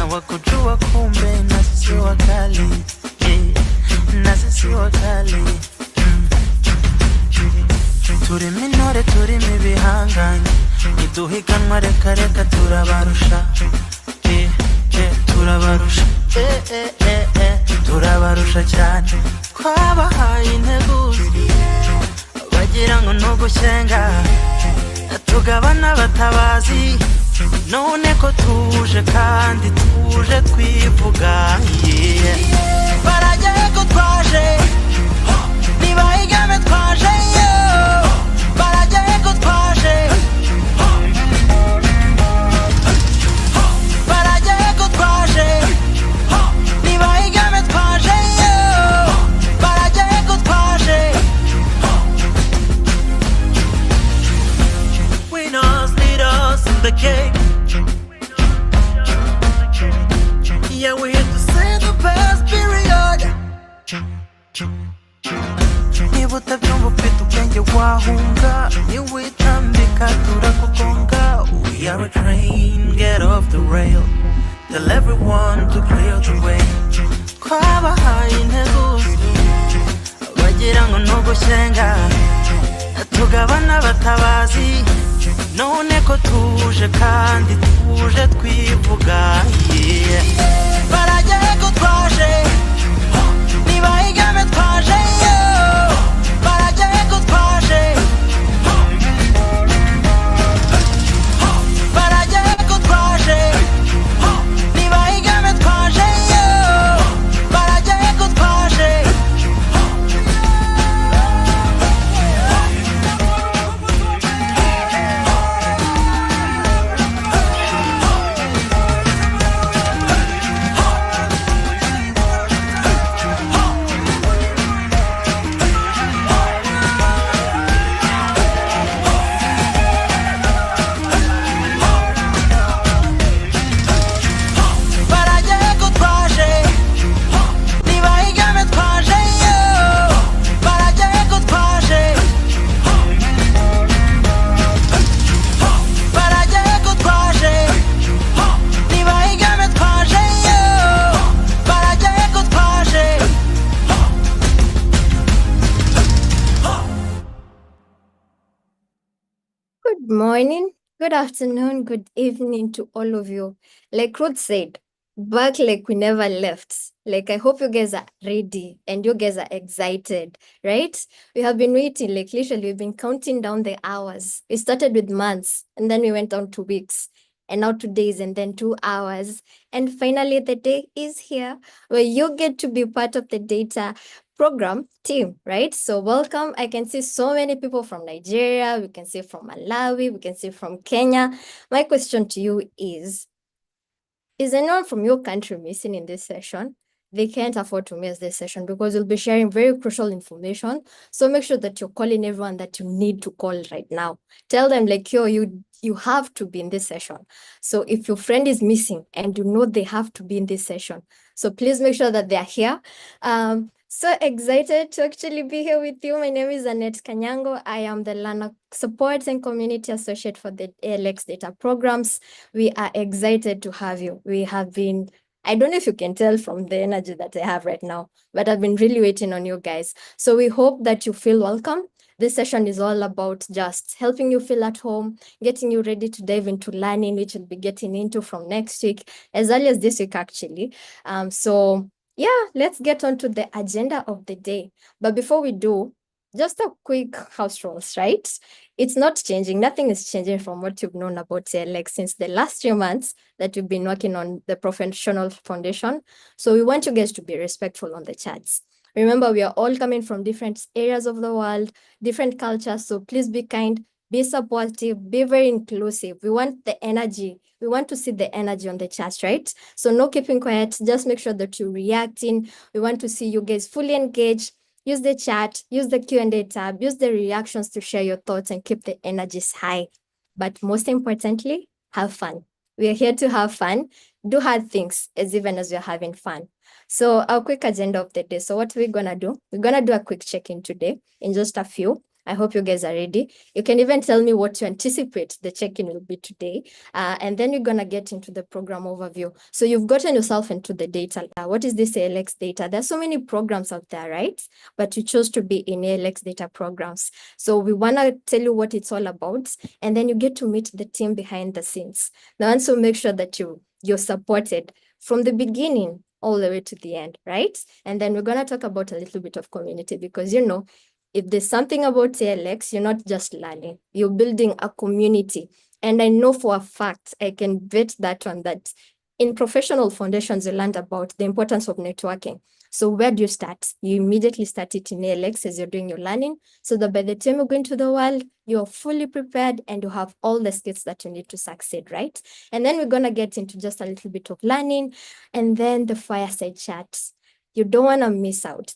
hawakujua kumbe na sisi wakali, na sisi wakali. Turi minore turi mibihanganye, iduhiganwa reka reka turabarusha, turabarusha, turabarusha cyane. Twabahaye integuza bagira ngo nugushyenga, tugabana batabazi, none ko tuje kandi tuje twivuga. Barajyaye ko twaje, nibahigame twaje, barajyaye ko twaje, barajyaye ko twaje, nibahigame twaje, barajyaye ko twaje. Winners leaders in the game, yeah, we're here to say the best period. Niba utabyumva ufite ubwenge wahunga, niwitambika turakugonga. We are a train, get off the rail, tell everyone to clear the way. Twabahaye integuza bagira ngo nugushyenga, tugabana batabazi, none ko tuje kandi tuje twivuga. Barajyaye ko twaje, nibahigame twaje, barajyaye ko twaje, barajyaye ko twaje, nibahigame twaje, barajyaye ko twaje. Good morning, good afternoon, good evening to all of you. Like Ruth said, back like we never left. Like I hope you guys are ready and you guys are excited, right? We have been waiting, like literally we've been counting down the hours. We started with months and then we went on to weeks and now 2 days and then 2 hours. And finally the day is here where you get to be part of the data program team, right? So welcome. I can see so many people from Nigeria, we can see from Malawi, we can see from Kenya. My question to you is anyone from your country missing in this session? They can't afford to miss this session because we'll be sharing very crucial information. So make sure that you're calling everyone that you need to call right now. Tell them like, yo, you have to be in this session. So if your friend is missing and you know they have to be in this session, so please make sure that they're here. So excited to actually be here with you. My name is Annette Kanyango. I am the Learner Support and Community Associate for the ALX Data Programs. We are excited to have you. We have been, I don't know if you can tell from the energy that I have right now, but I've been really waiting on you guys. So we hope that you feel welcome. This session is all about just helping you feel at home, getting you ready to dive into learning, which we'll be getting into from next week, as early as this week actually. So yeah, let's get on to the agenda of the day. But before we do, just a quick house rules, right? It's not changing. Nothing is changing from what you've known about ALX since the last 3 months that we've been working on the professional foundation. So we want you guys to be respectful on the chats. Remember, we are all coming from different areas of the world, different cultures. So please be kind, be supportive, be very inclusive. We want the energy. We want to see the energy on the chat, right? So no keeping quiet. Just make sure that you're reacting. We want to see you guys fully engaged. Use the chat, use the Q&A tab, use the reactions to share your thoughts and keep the energies high. But most importantly, have fun. We are here to have fun. Do hard things as even as we're having fun. So our quick agenda of the day. So what we're going to do, we're going to do a quick check-in today in just a few. I hope you guys are ready. You can even tell me what you anticipate the check-in will be today. And then we're going to get into the program overview. So you've gotten yourself into the data. What is this ALX data? There's so many programs out there, right? But you chose to be in ALX data programs. So we want to tell you what it's all about. And then you get to meet the team behind the scenes. Now, also make sure that you're supported from the beginning all the way to the end, right? And then we're going to talk about a little bit of community because, you know, if there's something about ALX, you're not just learning, you're building a community. And I know for a fact, I can bet that one, that in professional foundations, you learned about the importance of networking. So where do you start? You immediately start it in ALX as you're doing your learning, so that by the time you go into the world, you're fully prepared and you have all the skills that you need to succeed, right? And then we're going to get into just a little bit of learning, and then the fireside chats. You don't want to miss out.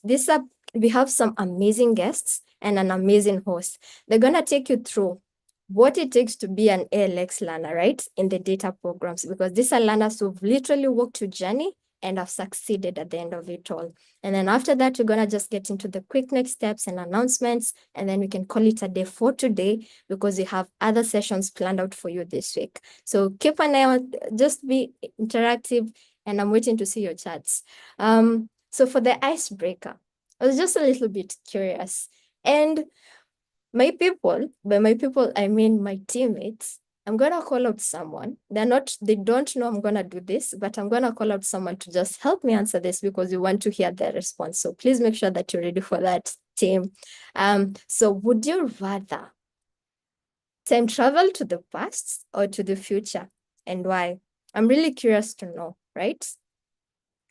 We have some amazing guests and an amazing host. They're going to take you through what it takes to be an ALX learner, right, in the data programs, because these are learners who've literally walked your journey and have succeeded at the end of it all. And then after that, we're going to just get into the quick next steps and announcements, and then we can call it a day for today because we have other sessions planned out for you this week. So keep an eye on, just be interactive, and I'm waiting to see your chats. So for the icebreaker, I was just a little bit curious. And my people, by my people, I mean my teammates, I'm going to call out someone. They don't know I'm going to do this, but I'm going to call out someone to just help me answer this because we want to hear their response. So please make sure that you're ready for that, team. So would you rather time travel to the past or to the future, and why? I'm really curious to know, right?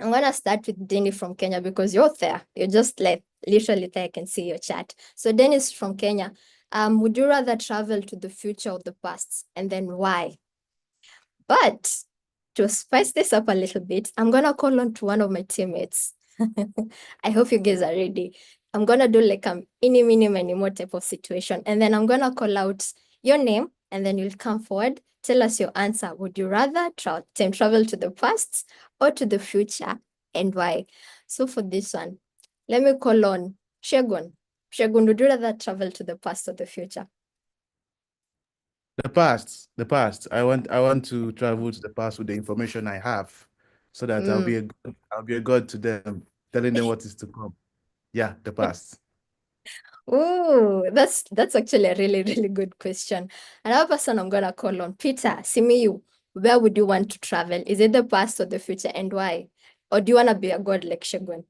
I'm going to start with Denny from Kenya because you're there. You're just like literally there. I can see your chat. So Dennis from Kenya, would you rather travel to the future or the past? And then why? But to spice this up a little bit, I'm going to call on to one of my teammates. I hope you guys are ready. I'm going to do like a mini more type of situation. And then I'm going to call out your name and then you'll come forward. Tell us your answer. Would you rather time travel to the past or to the future, and why? So for this one, let me call on Shegun. Shegun, would you rather travel to the past or the future? The past, the past. I want to travel to the past with the information I have, so that I'll be a god to them, telling them what is to come. Yeah, the past. Oh, that's actually a really good question. Another person I'm gonna call on, Peter, Simiyu, where would you want to travel? Is it the past or the future, and why? Or do you want to be a god like Shegun?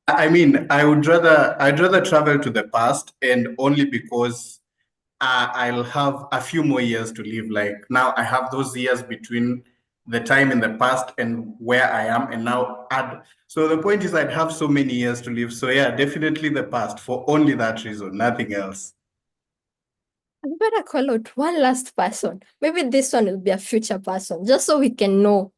I mean, I'd rather travel to the past, and only because I'll have a few more years to live. Like now, I have those years between the time in the past and where I am, and now add. So the point is, I'd have so many years to live. So yeah, definitely the past for only that reason, nothing else. I'm gonna call out one last person. Maybe this one will be a future person, just so we can know.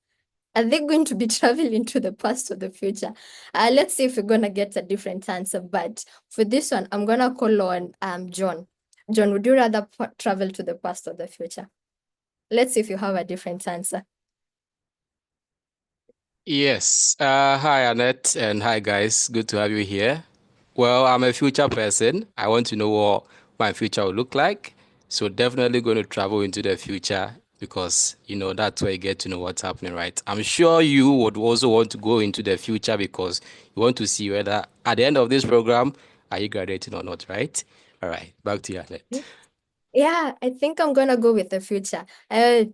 Are they going to be traveling to the past or the future? Let's see if we're gonna get a different answer. But for this one, I'm gonna call on John. John, would you rather travel to the past or the future? Let's see if you have a different answer. Yes. Hi, Annette, and hi, guys. Good to have you here. Well, I'm a future person. I want to know what my future will look like. So definitely going to travel into the future because, you know, that's where you get to know what's happening, right? I'm sure you would also want to go into the future because you want to see whether at the end of this program, are you graduating or not, right? All right. Back to you, Annette. Yeah, I think I'm gonna go with the future.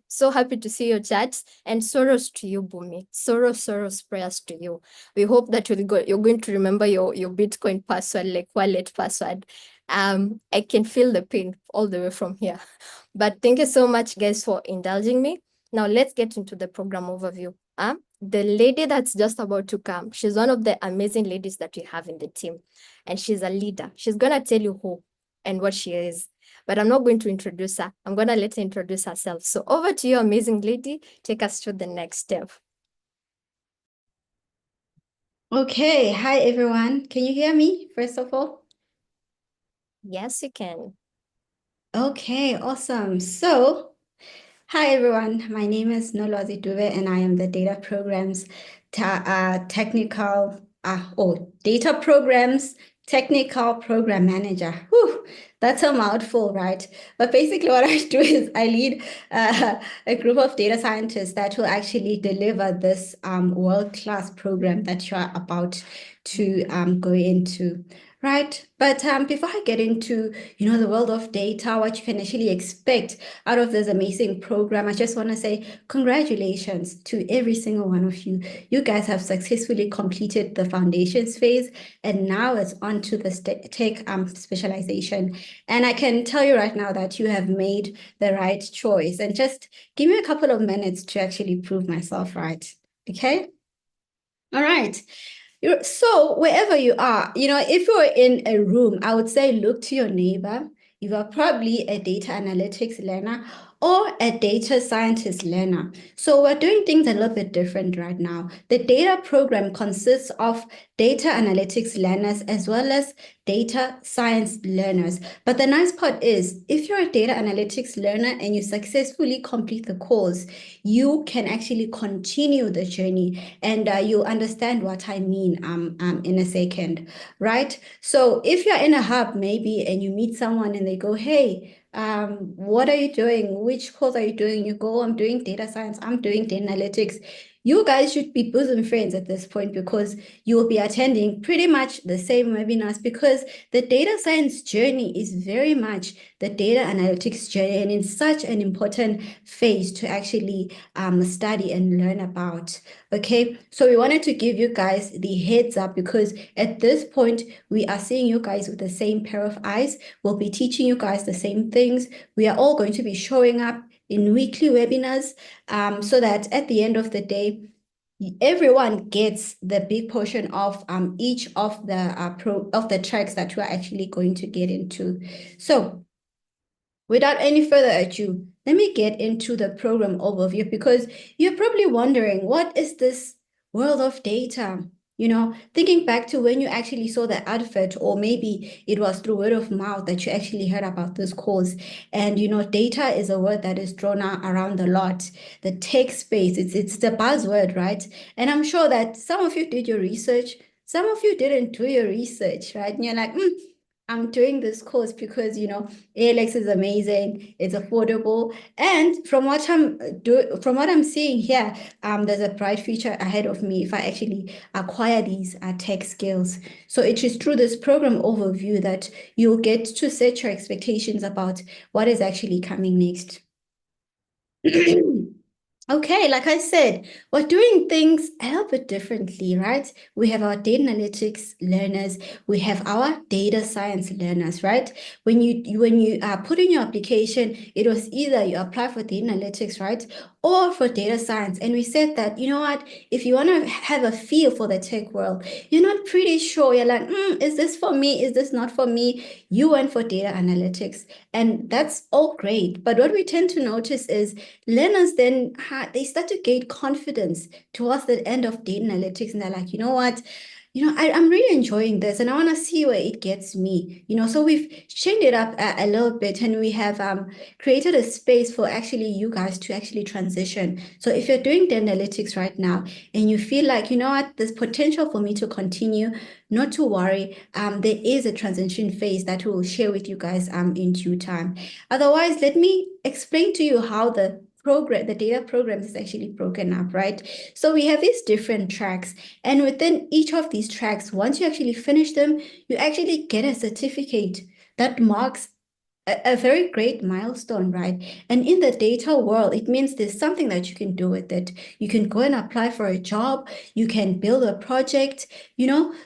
So happy to see your chats, and Soros to you, Bumi. Soros prayers to you. We hope that you're going to remember your Bitcoin password, like wallet password. I can feel the pain all the way from here. But thank you so much, guys, for indulging me. Now let's get into the program overview. The lady that's just about to come, she's one of the amazing ladies that we have in the team, and she's a leader. She's gonna tell you who and what she is. But I'm not going to introduce her. I'm going to let her introduce herself. So over to you, amazing lady. Take us through the next step. Okay, hi everyone. Can you hear me, first of all? Yes, you can. Okay, awesome. So, hi everyone. My name is Nolozi Duve and I am the Data Programs Data Programs technical program manager. Whew, that's a mouthful, right? But basically what I do is I lead a group of data scientists that will actually deliver this world-class program that you are about to go into, right? But before I get into, the world of data, what you can actually expect out of this amazing program, I just want to say congratulations to every single one of you. You guys have successfully completed the foundations phase, and now it's on to the tech specialization. And I can tell you right now that you have made the right choice. And just give me a couple of minutes to actually prove myself right. Okay? All right. So wherever you are, if you're in a room, I would say look to your neighbor. You are probably a data analytics learner or a data scientist learner. So we're doing things a little bit different right now. The data program consists of data analytics learners as well as data science learners. But the nice part is, if you're a data analytics learner and you successfully complete the course, you can actually continue the journey, and you'll understand what I mean in a second, right? So if you're in a hub maybe and you meet someone and they go, hey, what are you doing? Which course are you doing? You go, I'm doing data science, I'm doing data analytics. You guys should be bosom friends at this point, because you will be attending pretty much the same webinars, because the data science journey is very much the data analytics journey, and it's such an important phase to actually study and learn about. Okay, so we wanted to give you guys the heads up, because at this point we are seeing you guys with the same pair of eyes. We'll be teaching you guys the same things. We are all going to be showing up in weekly webinars, so that at the end of the day, everyone gets the big portion of each of the tracks that we are actually going to get into. So without any further ado, let me get into the program overview, because you're probably wondering, what is this world of data? Thinking back to when you actually saw the advert, or maybe it was through word of mouth that you actually heard about this course. And data is a word that is thrown around a lot. The tech space, it's the buzzword, right? And I'm sure that some of you did your research, some of you didn't do your research, right? And you're like, I'm doing this course because ALX is amazing, it's affordable, and from what I'm seeing here, there's a bright future ahead of me if I actually acquire these tech skills. So it is through this program overview that you'll get to set your expectations about what is actually coming next. Okay, like I said, we're doing things a little bit differently, right? We have our data analytics learners, we have our data science learners, right? When you put in your application, it was either you apply for data analytics, right, or for data science. And we said that, if you want to have a feel for the tech world, you're not pretty sure, you're like, is this for me? Is this not for me? You went for data analytics, and that's all great. But what we tend to notice is learners then they start to gain confidence towards the end of data analytics, and they're like, you know what? I'm really enjoying this, and I want to see where it gets me. So we've changed it up a little bit, and we have created a space for actually you guys to actually transition. So if you're doing the analytics right now and you feel like, you know what, there's potential for me to continue, not to worry. There is a transition phase that we will share with you guys in due time. Otherwise, let me explain to you how the data programs is actually broken up, right? So we have these different tracks, and within each of these tracks, once you actually finish them, you actually get a certificate that marks a very great milestone, right? And in the data world, it means there's something that you can do with it. You can go and apply for a job, you can build a project,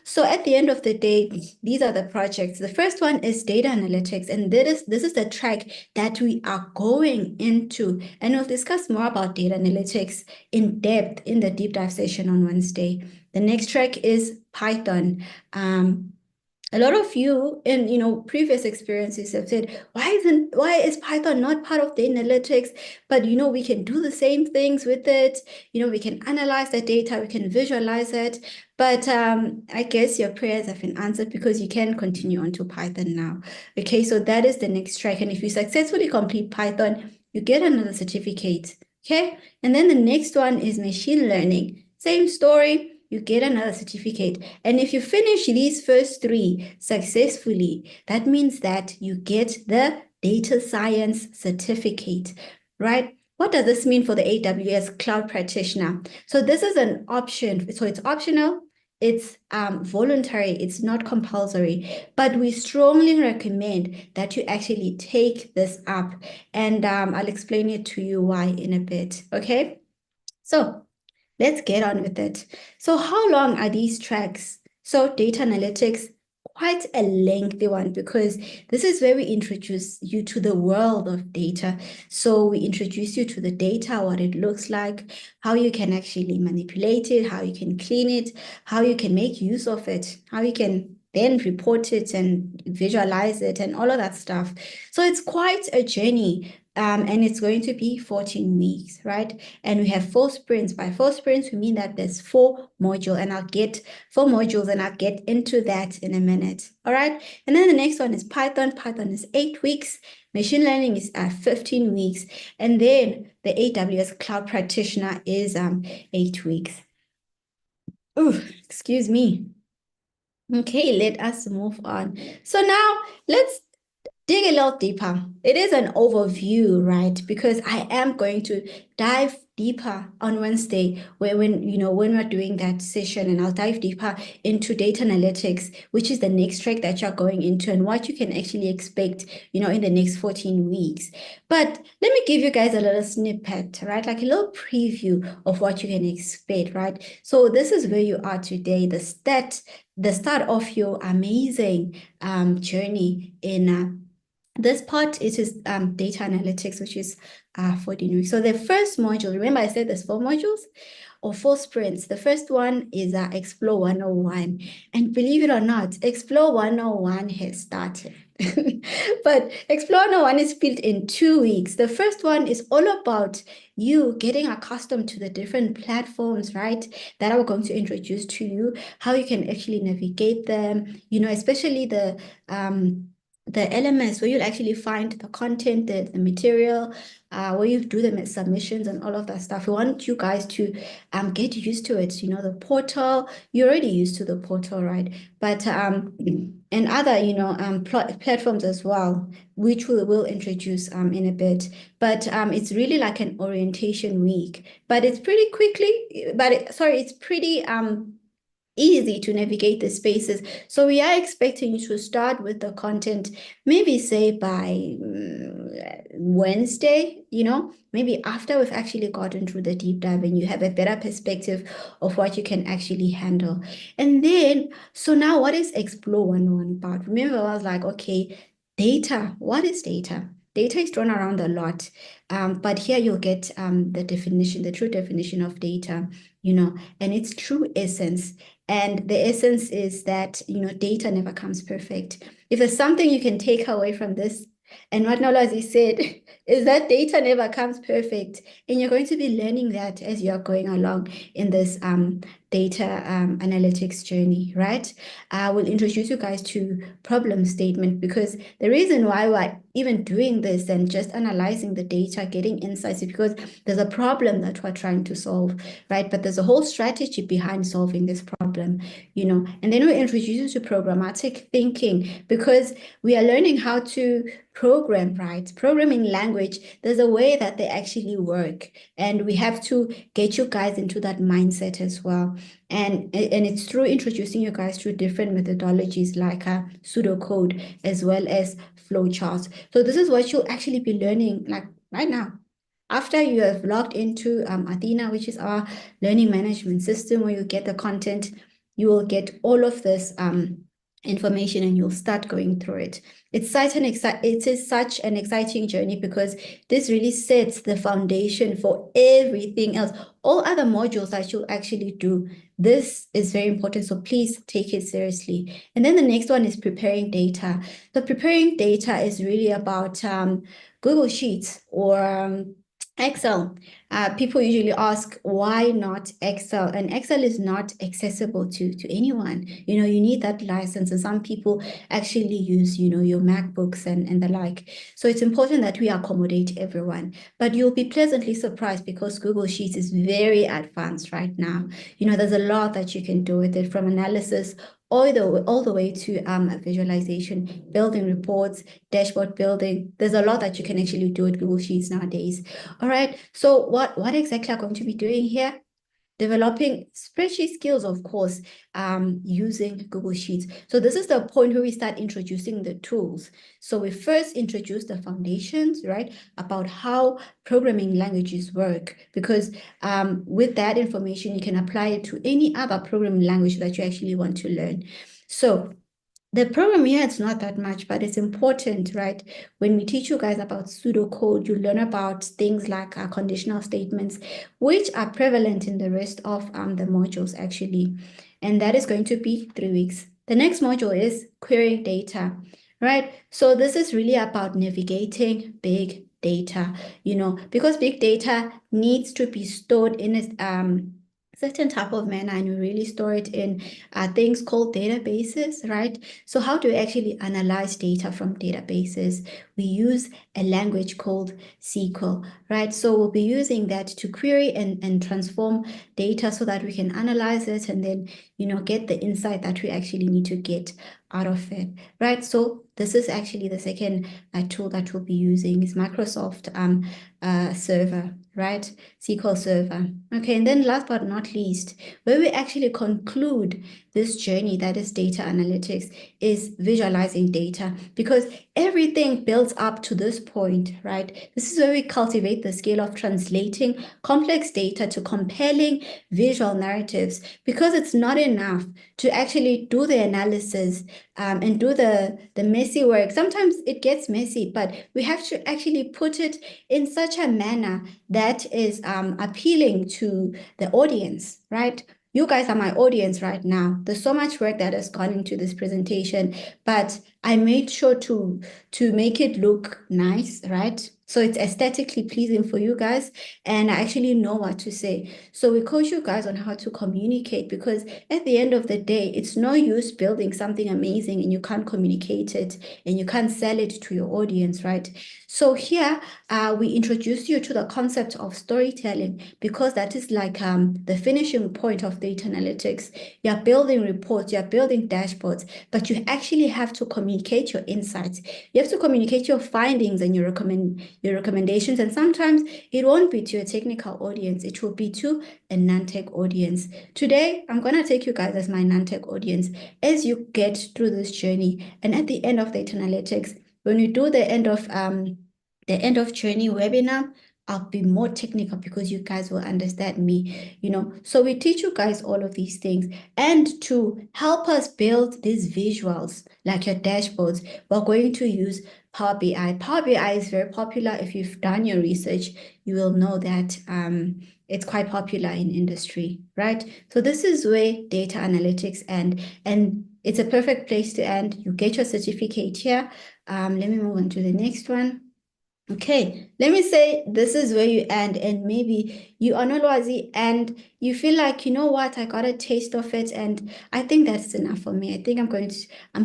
So at the end of the day, these are the projects. The first one is data analytics, and this is the track that we are going into. And we'll discuss more about data analytics in depth in the deep dive session on Wednesday. The next track is Python. A lot of you in previous experiences have said, why is Python not part of the analytics? But we can do the same things with it. We can analyze the data, we can visualize it. But I guess your prayers have been answered, because you can continue on to Python now. Okay, so that is the next track. And if you successfully complete Python, you get another certificate. Okay, and then the next one is machine learning. Same story. you get another certificate. And if you finish these first 3 successfully, that means that you get the data science certificate, right? What does this mean for the AWS Cloud Practitioner? So this is an option. So it's optional. It's voluntary, it's not compulsory, but we strongly recommend that you actually take this up, and I'll explain it to you why in a bit, okay? So let's get on with it. So how long are these tracks? So data analytics, quite a lengthy one, because this is where we introduce you to the world of data. So we introduce you to the data, what it looks like, how you can actually manipulate it, how you can clean it, how you can make use of it, how you can then report it and visualize it and all of that stuff. So it's quite a journey. And it's going to be 14 weeks, right? And we have 4 sprints. By 4 sprints, we mean that there's 4 modules, and I'll get 4 modules, and I'll get into that in a minute. All right. And then the next one is Python. Python is 8 weeks. Machine learning is 15 weeks. And then the AWS Cloud Practitioner is 8 weeks. Oh, excuse me. Okay, let us move on. So now let's dig a little deeper. It is an overview, right? Because I am going to dive deeper on Wednesday when we're doing that session, and I'll dive deeper into data analytics, which is the next track that you're going into and what you can actually expect, in the next 14 weeks. But let me give you guys a little snippet, right? Like a little preview of what you can expect, right? So this is where you are today, the start of your amazing journey in this part. It is data analytics, which is 14 weeks. So the first module, remember I said there's 4 modules or 4 sprints. The first one is Explore 101. And believe it or not, Explore 101 has started. But Explore 101 is built in 2 weeks. The first one is all about you getting accustomed to the different platforms, right, that I'm going to introduce to you, how you can actually navigate them, especially the elements where you'll actually find the content, the material, where you do the submissions and all of that stuff. We want you guys to get used to it. The portal, you're already used to the portal, right? But and other platforms as well, which we'll introduce in a bit. But it's really like an orientation week. But it's pretty it's pretty easy to navigate the spaces. So we are expecting you to start with the content, maybe say by Wednesday, maybe after we've actually gotten through the deep dive and you have a better perspective of what you can actually handle. And then, so now what is Explore 101 about? Remember, I was like, okay, data. What is data? Data is thrown around a lot, but here you'll get the true definition of data, and its true essence. And the essence is that, data never comes perfect. If there's something you can take away from this, and what Nolazi said, is that data never comes perfect. And you're going to be learning that as you're going along in this data analytics journey, right? I will introduce you guys to problem statement, because the reason why we're even doing this and just analyzing the data, getting insights, is because there's a problem that we're trying to solve, right? But there's a whole strategy behind solving this problem, and then we introduce you to programmatic thinking, because we are learning how to program, right? Programming language, there's a way that they actually work, and we have to get you guys into that mindset as well. And it's through introducing you guys to different methodologies like pseudocode as well as flowcharts. So this is what you'll actually be learning like right now. After you have logged into Athena, which is our learning management system, where you get the content, you will get all of this information and you'll start going through it. It is such an exciting journey, because this really sets the foundation for everything else. All other modules that you'll actually do, this is very important. So please take it seriously. And then the next one is preparing data. The preparing data is really about Google Sheets or Excel. People usually ask, why not Excel? And Excel is not accessible to anyone. You need that license, and some people actually use, your MacBooks and the like. So it's important that we accommodate everyone. But you'll be pleasantly surprised because Google Sheets is very advanced right now. There's a lot that you can do with it, from analysis all the way to visualization, building reports, dashboard building. There's a lot that you can actually do with Google Sheets nowadays. All right, so what exactly are going to be doing here? Developing spreadsheet skills, of course, using Google Sheets. So this is the point where we start introducing the tools. So we first introduce the foundations, right, about how programming languages work, because with that information, you can apply it to any other programming language that you actually want to learn. So the program here, it's not that much, but it's important, right? When we teach you guys about pseudocode, you learn about things like conditional statements, which are prevalent in the rest of the modules, actually. And that is going to be 3 weeks. The next module is querying data, right? So this is really about navigating big data, because big data needs to be stored in a certain type of manner, and we really store it in things called databases, right? So how do we actually analyze data from databases? We use a language called SQL, right? So we'll be using that to query and transform data so that we can analyze it and then, get the insight that we actually need to get out of it, right? So this is actually the second tool that we'll be using, is Microsoft Server, right? SQL Server. Okay, and then last but not least, where we actually conclude this journey that is data analytics, is visualizing data, because everything builds up to this point, right? This is where we cultivate the skill of translating complex data to compelling visual narratives, because it's not enough to actually do the analysis and do the messy work. Sometimes it gets messy, but we have to actually put it in such a manner that is appealing to the audience, right? You guys are my audience right now. There's so much work that has gone into this presentation, but I made sure to make it look nice, right? So it's aesthetically pleasing for you guys, and I actually know what to say. So we coach you guys on how to communicate, because at the end of the day, it's no use building something amazing and you can't communicate it and you can't sell it to your audience, right? So here, we introduce you to the concept of storytelling, because that is like the finishing point of data analytics. You're building reports, you're building dashboards, but you actually have to communicate your insights. You have to communicate your findings and your recommendations. And sometimes it won't be to a technical audience, it will be to a non-tech audience. Today, I'm going to take you guys as my non-tech audience as you get through this journey. And at the end of data analytics, when we do the end of journey webinar, I'll be more technical because you guys will understand me, So we teach you guys all of these things. And to help us build these visuals, like your dashboards, we're going to use Power BI. Power BI is very popular. If you've done your research, you will know that it's quite popular in industry, right? So this is where data analytics end, and it's a perfect place to end. You get your certificate here. Let me move on to the next one. Okay, let me say this is where you end, and maybe you are not Lwazi and you feel like, you know what, I got a taste of it and I think that's enough for me. I think I'm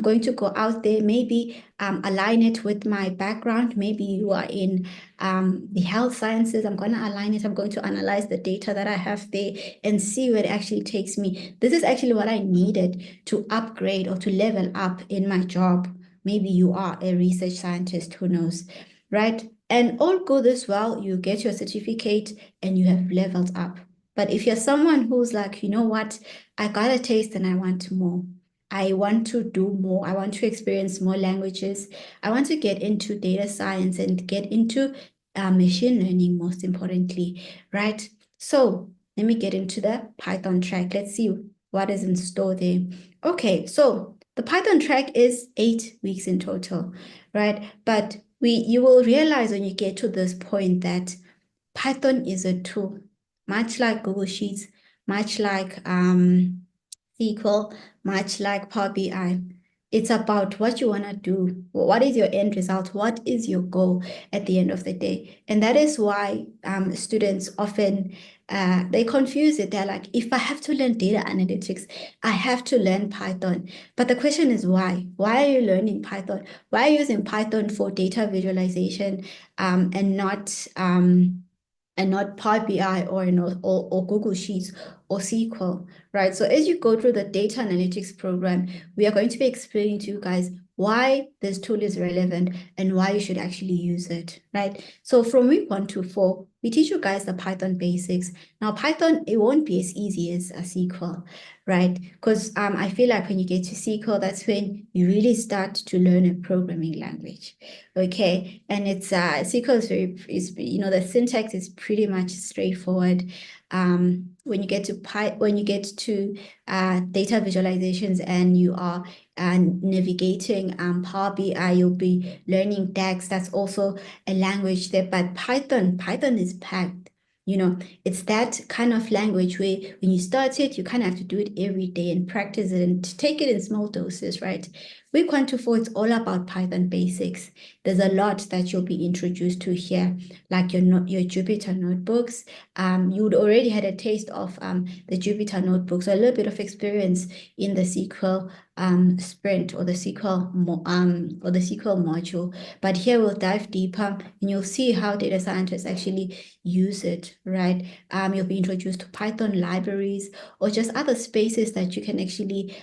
going to go out there, maybe align it with my background. Maybe you are in the health sciences. I'm going to align it. I'm going to analyze the data that I have there and see where it actually takes me. This is actually what I needed to upgrade or to level up in my job. Maybe you are a research scientist, who knows? Right? And all good as well, you get your certificate and you have leveled up. But if you're someone who's like, you know what, I got a taste and I want more. I want to do more. I want to experience more languages. I want to get into data science and get into machine learning, most importantly, right? So let me get into the Python track. Let's see what is in store there. Okay, so the Python track is 8 weeks in total, right? But you will realize when you get to this point that Python is a tool, much like Google Sheets, much like SQL, much like Power BI. It's about what you want to do. What is your end result? What is your goal at the end of the day? And that is why students often they confuse it. They're like, if I have to learn data analytics, I have to learn Python. But the question is why? Why are you learning Python? Why are you using Python for data visualization and not Power BI or Google Sheets or SQL, right? So as you go through the data analytics program, we are going to be explaining to you guys why this tool is relevant and why you should actually use it, right? So from week 1 to 4, we teach you guys the Python basics. Now, Python, it won't be as easy as a SQL, right? Because I feel like when you get to SQL, that's when you really start to learn a programming language, okay? And it's SQL is the syntax is pretty much straightforward. When you get to data visualizations and you are navigating Power BI, you'll be learning DAX. That's also a language there, but Python is packed. It's that kind of language where when you start it, you kind of have to do it every day and practice it and take it in small doses, right? Week 1 to 4, it's all about Python basics. There's a lot that you'll be introduced to here, like your Jupyter notebooks. You would already had a taste of the Jupyter notebooks, so a little bit of experience in the SQL sprint or the SQL module. But here we'll dive deeper and you'll see how data scientists actually use it, right? You'll be introduced to Python libraries or just other spaces that you can actually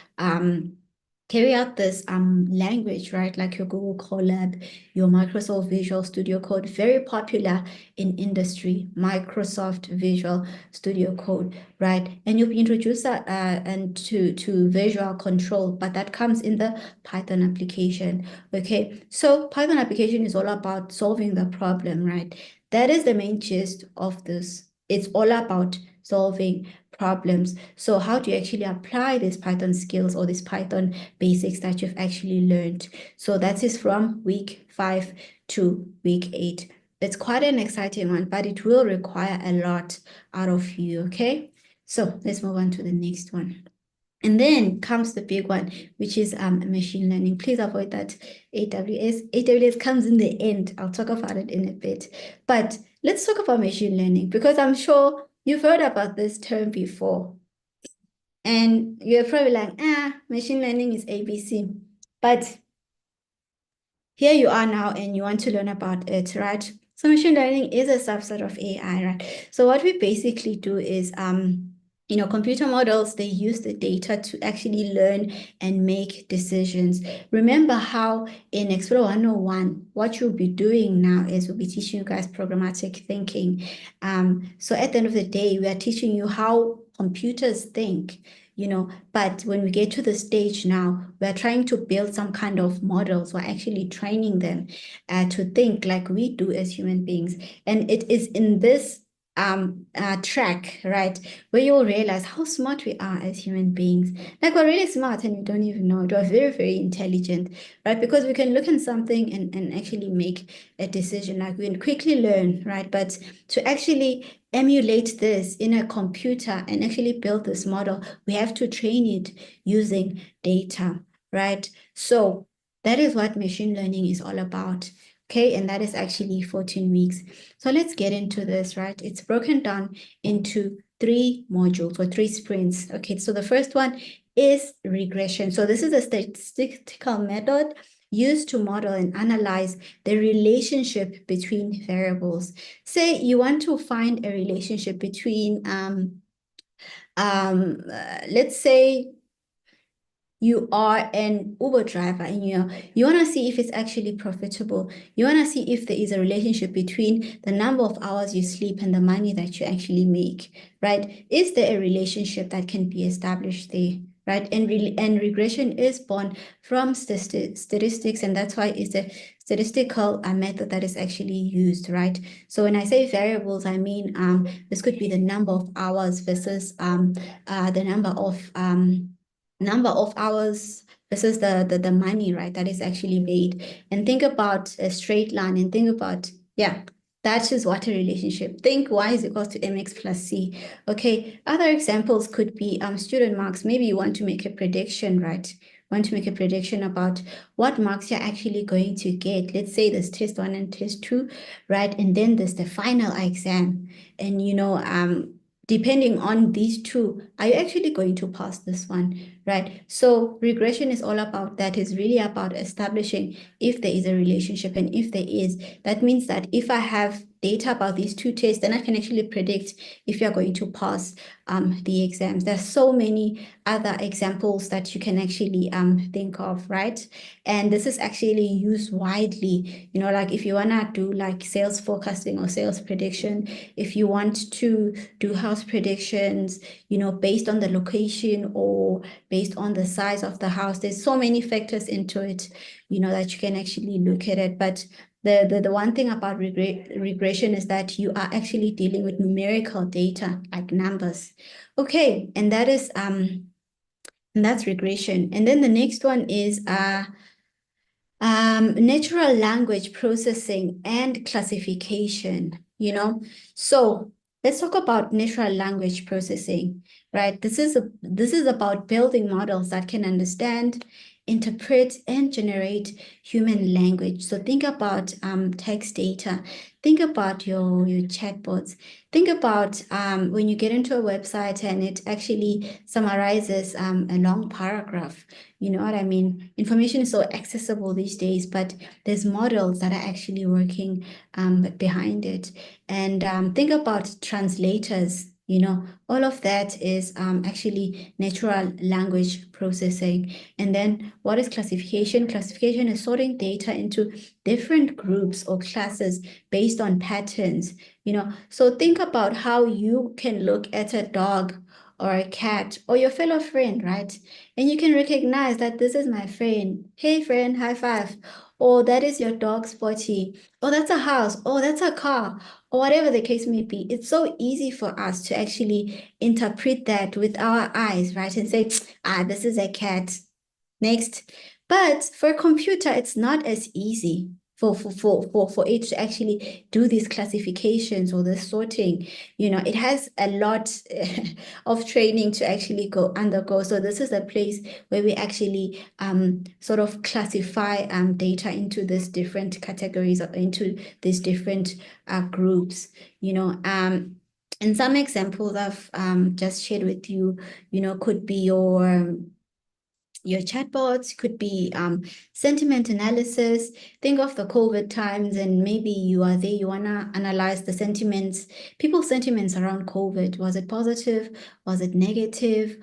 carry out this language, right? Like your Google Colab, your Microsoft Visual Studio Code, very popular in industry, Microsoft Visual Studio Code, right? And you'll be introduced to visual control, but that comes in the Python application, okay? So Python application is all about solving the problem, right? That is the main gist of this. It's all about solving problems. So how do you actually apply these Python skills or these Python basics that you've actually learned? So that is from week 5 to week 8. It's quite an exciting one, but it will require a lot out of you, okay? So let's move on to the next one. And then comes the big one, which is machine learning. Please avoid that AWS. AWS comes in the end. I'll talk about it in a bit. But let's talk about machine learning because I'm sure you've heard about this term before. And you're probably like, machine learning is ABC. But here you are now and you want to learn about it, right? So machine learning is a subset of AI, right? So what we basically do is computer models, they use the data to actually learn and make decisions. Remember how in Explore 101, what you'll be doing now is we'll be teaching you guys programmatic thinking. So at the end of the day, we are teaching you how computers think, but when we get to the stage now, we're trying to build some kind of models. We're actually training them to think like we do as human beings. And it is in this track, right, where you'll realize how smart we are as human beings. Like we're really smart and we don't even know it. We're very, very intelligent, right? Because we can look at something and actually make a decision. Like we can quickly learn, right? But to actually emulate this in a computer and actually build this model, we have to train it using data, right? So that is what machine learning is all about. Okay, and that is actually 14 weeks. So let's get into this, right? It's broken down into 3 modules or 3 sprints. Okay, so the first one is regression. So this is a statistical method used to model and analyze the relationship between variables. Say you want to find a relationship between, let's say, you are an Uber driver and you want to see if it's actually profitable. You want to see if there is a relationship between the number of hours you sleep and the money that you actually make, right? Is there a relationship that can be established there, right? And regression is born from statistics, and that's why it's a statistical method that is actually used, right? So when I say variables, I mean this could be the number of hours versus the number of hours versus the money, right, that is actually made. And think about a straight line and think about, that is what a relationship. Think y is equals to mx plus c. Okay, other examples could be student marks. Maybe you want to make a prediction, right? want to make a prediction about what marks you're actually going to get. Let's say there's test 1 and test 2, right? And then there's the final exam. And, depending on these two, are you actually going to pass this one, right? So regression is all about that. It's really about establishing if there is a relationship, and if there is, that means that if I have data about these two tests, then I can actually predict if you're going to pass the exams. There's so many other examples that you can actually think of, right? And this is actually used widely, like if you want to do like sales forecasting or sales prediction, if you want to do house predictions, based on the location or based on the size of the house, there's so many factors into it, that you can actually look at it. But the one thing about regression is that you are actually dealing with numerical data, like numbers. Okay, and that's regression. And then the next one is natural language processing and classification, So let's talk about natural language processing, right? This is about building models that can understand, interpret, and generate human language. So think about text data. Think about your chatbots. Think about when you get into a website and it actually summarizes a long paragraph. You know what I mean? Information is so accessible these days, but there's models that are actually working behind it. And think about translators. All of that is actually natural language processing. And then what is classification? Classification is sorting data into different groups or classes based on patterns. So think about how you can look at a dog or a cat or your fellow friend, right? And you can recognize that this is my friend. Hey friend, high five. Or that is your dog, Spotty. Or that's a house. Or that's a car. Or whatever the case may be. It's so easy for us to actually interpret that with our eyes, right? And say, this is a cat. Next. But for a computer, it's not as easy for it to actually do these classifications or this sorting. It has a lot of training to actually undergo. So this is a place where we actually sort of classify data into these different categories or into these different groups. And some examples I've just shared with you, could be your chatbots, could be sentiment analysis. Think of the COVID times, and maybe you are there, you want to analyze the sentiments, people's sentiments around COVID. Was it positive? Was it negative?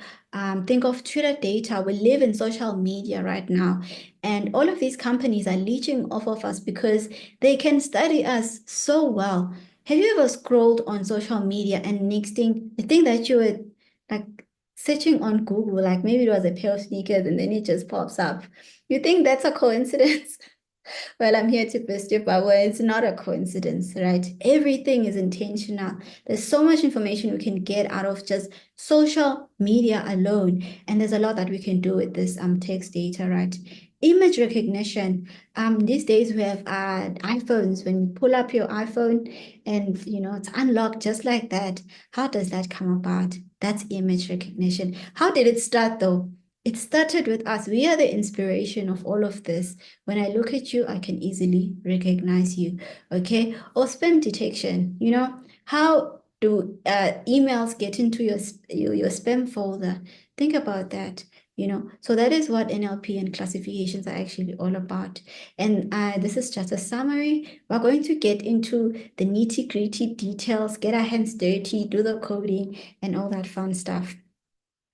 Think of Twitter data. We live in social media right now, and all of these companies are leeching off of us because they can study us so well. Have you ever scrolled on social media and next thing, the thing that you would like searching on Google, like maybe it was a pair of sneakers and then it just pops up. You think that's a coincidence? Well, I'm here to burst your bubble. It's not a coincidence, right? Everything is intentional. There's so much information we can get out of just social media alone. And there's a lot that we can do with this text data, right? Image recognition. These days we have iPhones. When you pull up your iPhone and it's unlocked just like that. How does that come about? That's image recognition. How did it start though? It started with us. We are the inspiration of all of this. When I look at you, I can easily recognize you, okay? Or spam detection, how do emails get into your spam folder? Think about that, So that is what NLP and classifications are actually all about. And this is just a summary. We're going to get into the nitty-gritty details, get our hands dirty, do the coding, and all that fun stuff.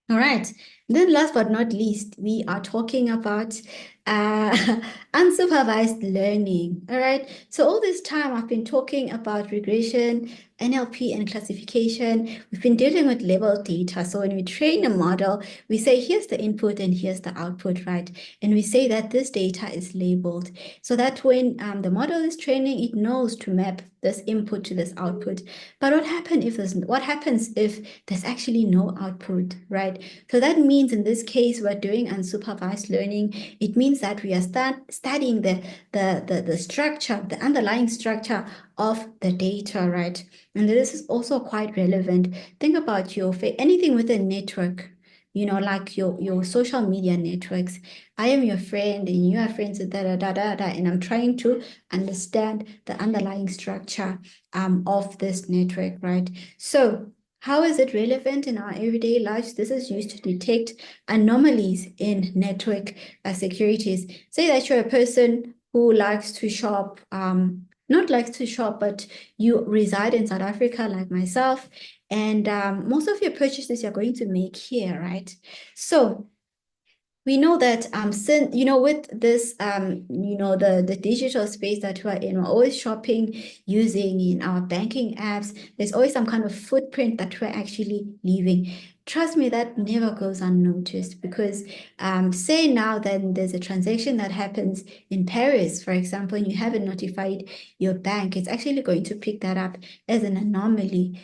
All right. Then last but not least, we are talking about unsupervised learning. All right. So all this time I've been talking about regression, NLP, and classification. We've been dealing with labeled data. So when we train a model, we say, here's the input and here's the output, right? And we say that this data is labeled so that when the model is training, it knows to map this input to this output. But what happens if there's actually no output, right? So that means in this case, we're doing unsupervised learning. It means that we are studying the structure, the underlying structure of the data, right? And this is also quite relevant. Think about anything with a network. like your social media networks. I am your friend and you are friends with and I'm trying to understand the underlying structure of this network, right? So how is it relevant in our everyday lives? This is used to detect anomalies in network securities. Say that you're a person who likes to shop, not likes to shop, but you reside in South Africa like myself, and most of your purchases you're going to make here, right? So we know that since with this the digital space that we're in, we're always shopping using in our banking apps. There's always some kind of footprint that we're actually leaving. Trust me, that never goes unnoticed, because say now then there's a transaction that happens in Paris, for example, and you haven't notified your bank, it's actually going to pick that up as an anomaly,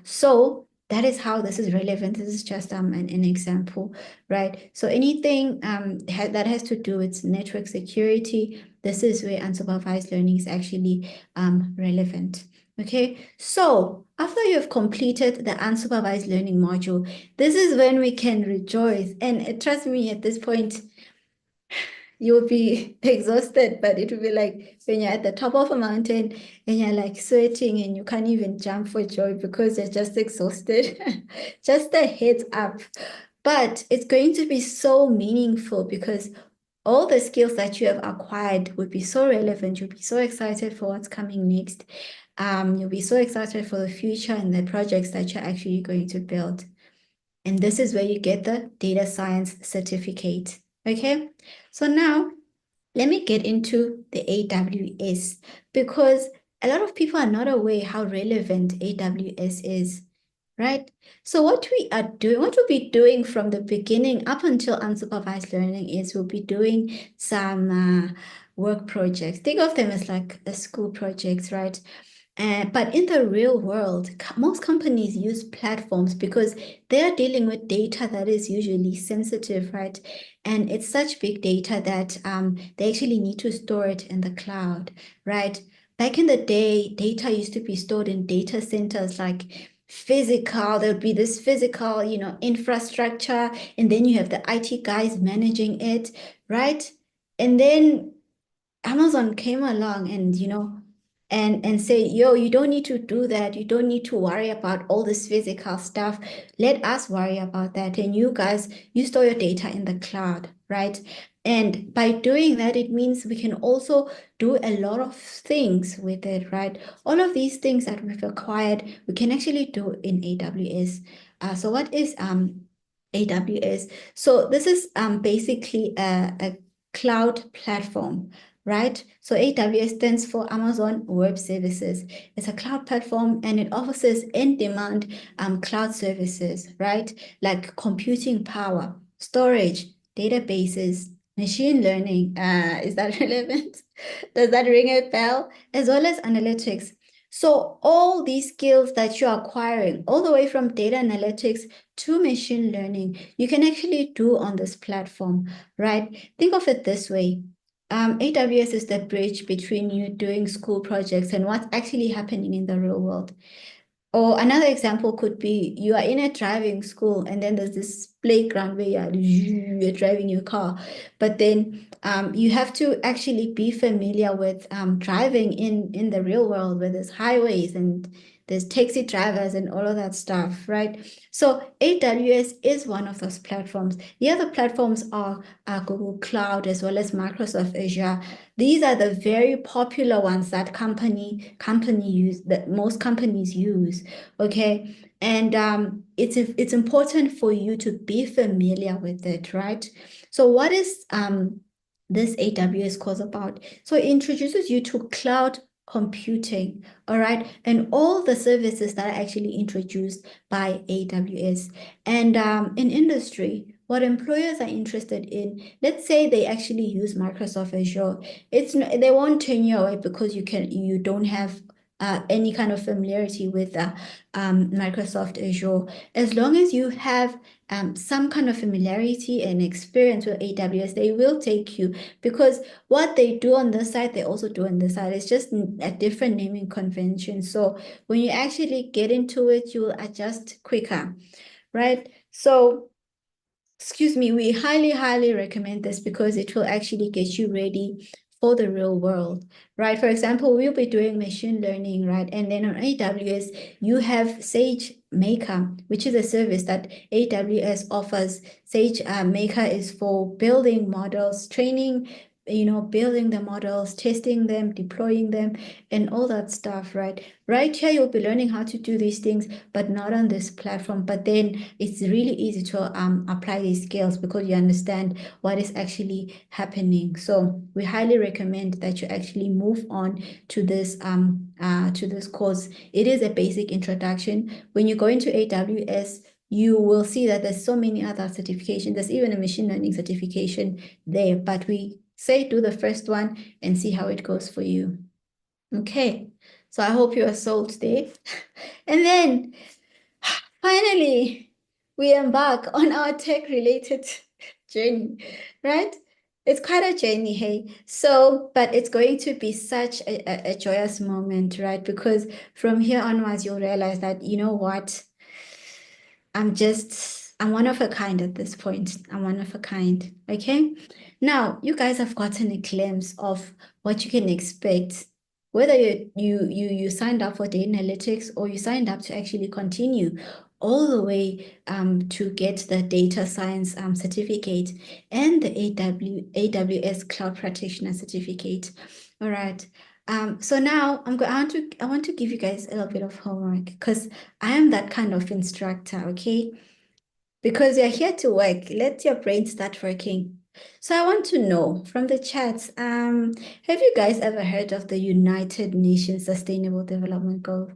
so that is how this is relevant. This is just an example, right? So anything that has to do with network security, this is where unsupervised learning is actually relevant. Okay, so after you've completed the unsupervised learning module, this is when we can rejoice. And trust me, at this point, you'll be exhausted, but it will be like when you're at the top of a mountain and you're like sweating and you can't even jump for joy because you're just exhausted. Just a heads up. But it's going to be so meaningful because all the skills that you have acquired would be so relevant. You'll be so excited for what's coming next. You'll be so excited for the future and the projects that you're actually going to build. And this is where you get the data science certificate. Okay, so now let me get into the AWS, because a lot of people are not aware how relevant AWS is, right? So what we'll be doing from the beginning up until unsupervised learning is we'll be doing some work projects. Think of them as like a school projects, right? But in the real world, most companies use platforms because they're dealing with data that is usually sensitive, right? And it's such big data that they actually need to store it in the cloud, right? Back in the day, data used to be stored in data centers, like physical. There would be this physical, infrastructure, and then you have the IT guys managing it, right? And then Amazon came along and and say, yo, you don't need to do that. You don't need to worry about all this physical stuff. Let us worry about that. And you guys, you store your data in the cloud, right? And by doing that, it means we can also do a lot of things with it, right? All of these things that we've acquired, we can actually do in AWS. So what is AWS? So this is basically a cloud platform, right? So AWS stands for Amazon Web Services. It's a cloud platform and it offers in-demand cloud services, right? Like computing power, storage, databases, machine learning. Is that relevant? Does that ring a bell? As well as analytics. So all these skills that you're acquiring, all the way from data analytics to machine learning, you can actually do on this platform, right? Think of it this way. AWS is the bridge between you doing school projects and what's actually happening in the real world. Or another example could be you are in a driving school and then there's this playground where you're driving your car, but then you have to actually be familiar with driving in the real world where there's highways and there's taxi drivers and all of that stuff, right? So AWS is one of those platforms. The other platforms are Google Cloud as well as Microsoft Azure. These are the very popular ones that most companies use, okay? And it's important for you to be familiar with it, right? So what is this AWS course about? So it introduces you to cloud computing, all right, and all the services that are actually introduced by AWS. And in industry, what employers are interested in, let's say they actually use Microsoft Azure, they won't turn you away because you don't have any kind of familiarity with Microsoft Azure. As long as you have some kind of familiarity and experience with AWS, they will take you, because what they do on this side, they also do on this side. It's just a different naming convention. So when you actually get into it, you will adjust quicker, right? So excuse me, we highly, highly recommend this because it will actually get you ready for the real world, right? For example, we'll be doing machine learning, right? And then on AWS, you have Sage Maker, which is a service that AWS offers. Sage Maker is for building models, training, building the models, testing them, deploying them, and all that stuff, right? Right here, you'll be learning how to do these things, but not on this platform. But then it's really easy to apply these skills because you understand what is actually happening. So we highly recommend that you actually move on to this course. It is a basic introduction. When you go into AWS, you will see that there's so many other certifications. There's even a machine learning certification there, but we say do the first one and see how it goes for you. Okay, so I hope you are sold today. And then finally, we embark on our tech-related journey, right? It's quite a journey, hey? So, but it's going to be such a joyous moment, right? Because from here onwards, you'll realize that, you know what? I'm one of a kind at this point. I'm one of a kind, okay? Now, you guys have gotten a glimpse of what you can expect, whether you signed up for data analytics or you signed up to actually continue all the way to get the data science certificate and the AWS Cloud Practitioner certificate. All right. So now I want to give you guys a little bit of homework because I am that kind of instructor, okay? Because you're here to work, let your brain start working. So I want to know from the chats, have you guys ever heard of the United Nations Sustainable Development Goals?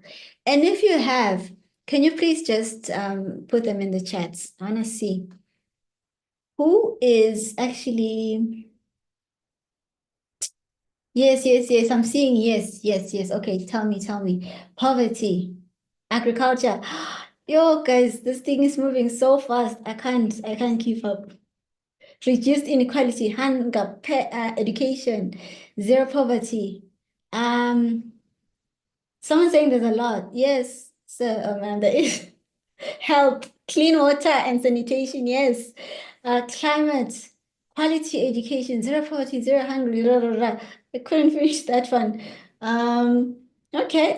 And if you have, can you please just put them in the chats? I want to see who is actually. Yes. I'm seeing yes. Okay, tell me. Poverty, agriculture. Yo, guys, this thing is moving so fast. I can't keep up. Reduced inequality, hunger, education, zero poverty. Someone saying there's a lot. Yes, so there is health, clean water and sanitation. Yes, climate, quality education, zero poverty, zero hunger. Blah, blah, blah. I couldn't finish that one. Okay.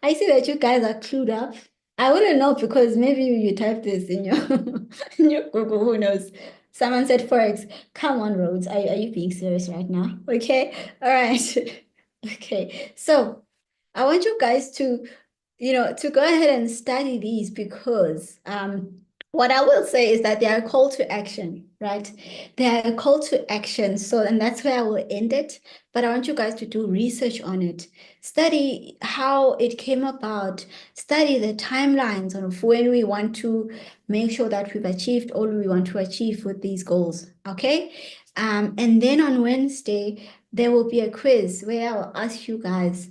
I see that you guys are clued up. I wouldn't know because maybe you typed this in your in your Google. Who knows? Someone said Forex. Come on, Rhodes. Are you being serious right now? Okay. All right. Okay. So I want you guys to go ahead and study these because what I will say is that they are a call to action, right? They are a call to action. So, and that's where I will end it. But I want you guys to do research on it. Study how it came about. Study the timelines of when we want to make sure that we've achieved all we want to achieve with these goals, okay? And then on Wednesday, there will be a quiz where I'll ask you guys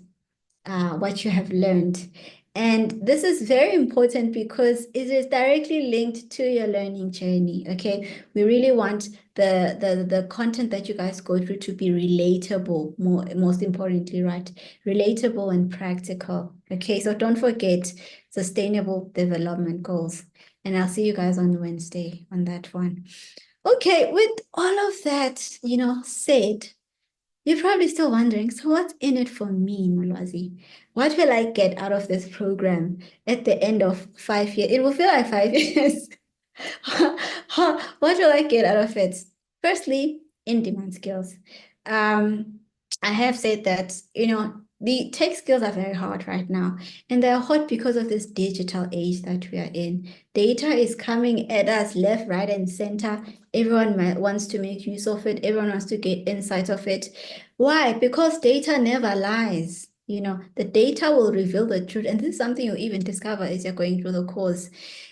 what you have learned. And this is very important because it is directly linked to your learning journey, okay? We really want the content that you guys go through to be relatable, most importantly, right? Relatable and practical, okay? So don't forget sustainable development goals. And I'll see you guys on Wednesday on that one. Okay, with all of that, said, you're probably still wondering, so what's in it for me, Mulwazi? What will I get out of this program at the end of 5 years? It will feel like 5 years. What will I get out of it? Firstly, in-demand skills. I have said that, the tech skills are very hot right now, and they're hot because of this digital age that we are in. Data is coming at us left, right, and center. Everyone wants to make use of it. Everyone wants to get insight of it. Why? Because data never lies. The data will reveal the truth, and this is something you'll even discover as you're going through the course.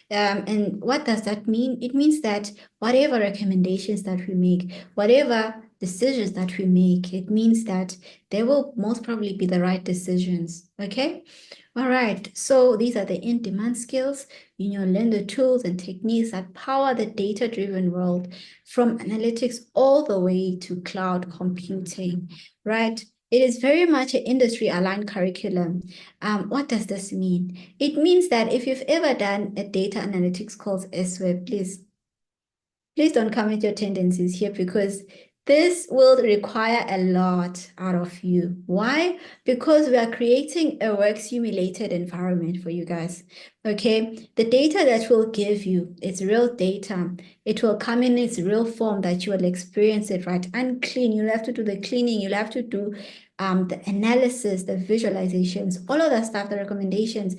And what does that mean? It means that whatever recommendations that we make, whatever decisions that we make, it means that they will most probably be the right decisions, okay? All right, so these are the in-demand skills. Learn the tools and techniques that power the data-driven world from analytics all the way to cloud computing, right? It is very much an industry-aligned curriculum. What does this mean? It means that if you've ever done a data analytics course elsewhere, please please don't come with your tendencies here because this will require a lot out of you. Why? Because we are creating a work simulated environment for you guys. Okay, the data that we'll give you, it's real data. It will come in its real form that you will experience it, right? Unclean. You'll have to do the cleaning. You'll have to do the analysis, the visualizations, all of that stuff, the recommendations.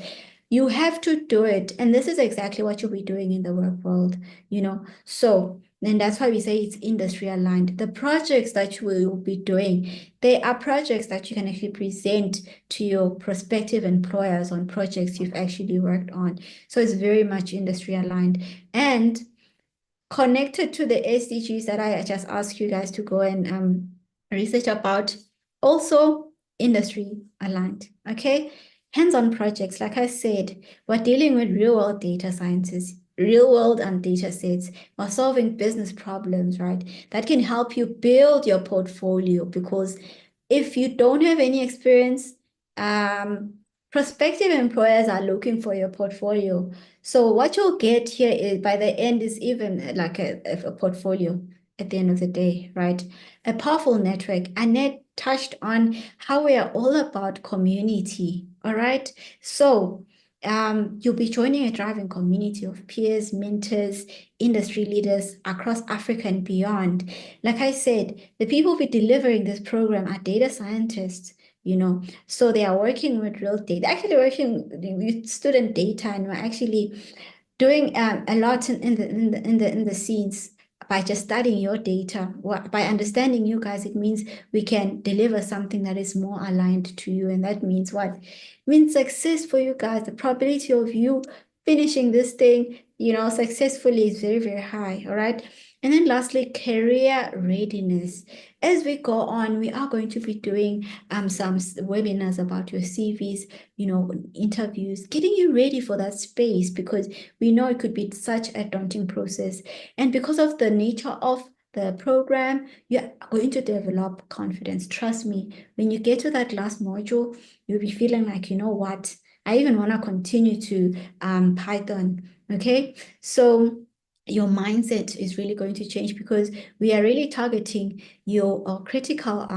You have to do it. And this is exactly what you'll be doing in the work world, So then that's why we say it's industry aligned. The projects that you will be doing, they are projects that you can actually present to your prospective employers on projects you've actually worked on. So it's very much industry aligned. And connected to the SDGs that I just asked you guys to go and research about, also industry aligned, okay? Hands-on projects, like I said, we're dealing with real-world data sciences, real-world data sets, we're solving business problems, right? That can help you build your portfolio because if you don't have any experience, prospective employers are looking for your portfolio. So what you'll get here is by the end is even like a portfolio at the end of the day, right? A powerful network. Annette touched on how we are all about community, all right? So you'll be joining a thriving community of peers, mentors, industry leaders across Africa and beyond. Like I said, the people who be delivering this program are data scientists, so they are working with real data, actually working with student data, and we're actually doing a lot in the scenes by just studying your data. By understanding you guys, it means we can deliver something that is more aligned to you, and that means what? It means success for you guys. The probability of you finishing this thing, successfully is very, very high. All right. And then lastly, career readiness. As we go on, we are going to be doing some webinars about your CVs, interviews, getting you ready for that space because we know it could be such a daunting process. And because of the nature of the program, you're going to develop confidence. Trust me, when you get to that last module, you'll be feeling like, you know what, I even want to continue to Python. Okay, so your mindset is really going to change because we are really targeting your critical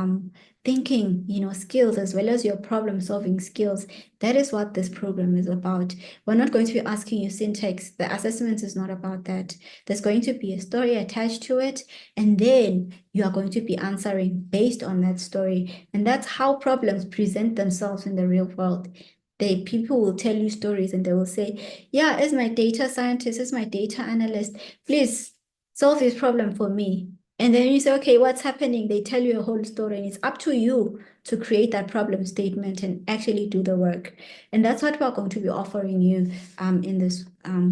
thinking, skills as well as your problem solving skills. That is what this program is about. We're not going to be asking you syntax. The assessment is not about that. There's going to be a story attached to it, and then you are going to be answering based on that story. And that's how problems present themselves in the real world. People will tell you stories and they will say, yeah, as my data scientist, as my data analyst, please solve this problem for me. And then you say, okay, what's happening? They tell you a whole story, and it's up to you to create that problem statement and actually do the work. And that's what we're going to be offering you in this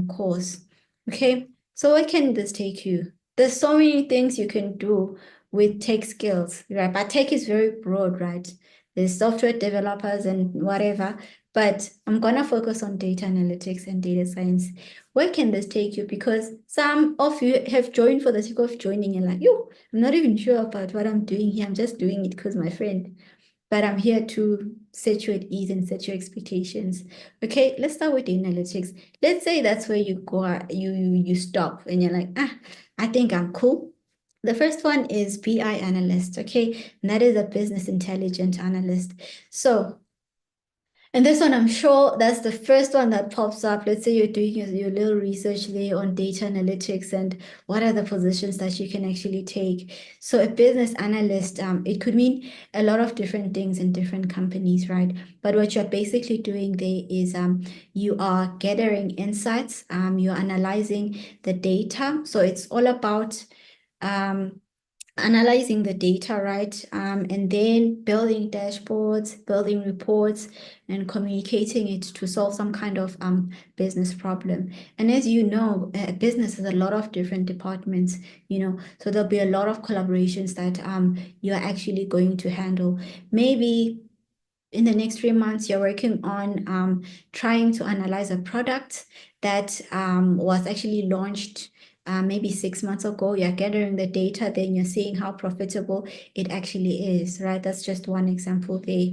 course. Okay, so where can this take you? There's so many things you can do with tech skills, right? But tech is very broad, right? There's software developers and whatever, but I'm gonna focus on data analytics and data science. Where can this take you? Because some of you have joined for the sake of joining and like, yo, I'm not even sure about what I'm doing here. I'm just doing it because my friend. But I'm here to set you at ease and set your expectations. Okay, let's start with the analytics. Let's say that's where you go, you stop and you're like, I think I'm cool. The first one is BI analyst, okay? And that is a business intelligence analyst. So, and this one, I'm sure that's the first one that pops up. Let's say you're doing your little research there on data analytics and what are the positions that you can actually take. So a business analyst, it could mean a lot of different things in different companies, right? But what you're basically doing there is you are gathering insights, you're analyzing the data. So it's all about analyzing the data, right? And then building dashboards, building reports, and communicating it to solve some kind of business problem. And as you know, a business has a lot of different departments, so there'll be a lot of collaborations that you're actually going to handle. Maybe in the next 3 months, you're working on trying to analyze a product that was actually launched maybe 6 months ago, you're gathering the data, then you're seeing how profitable it actually is, right? That's just one example there.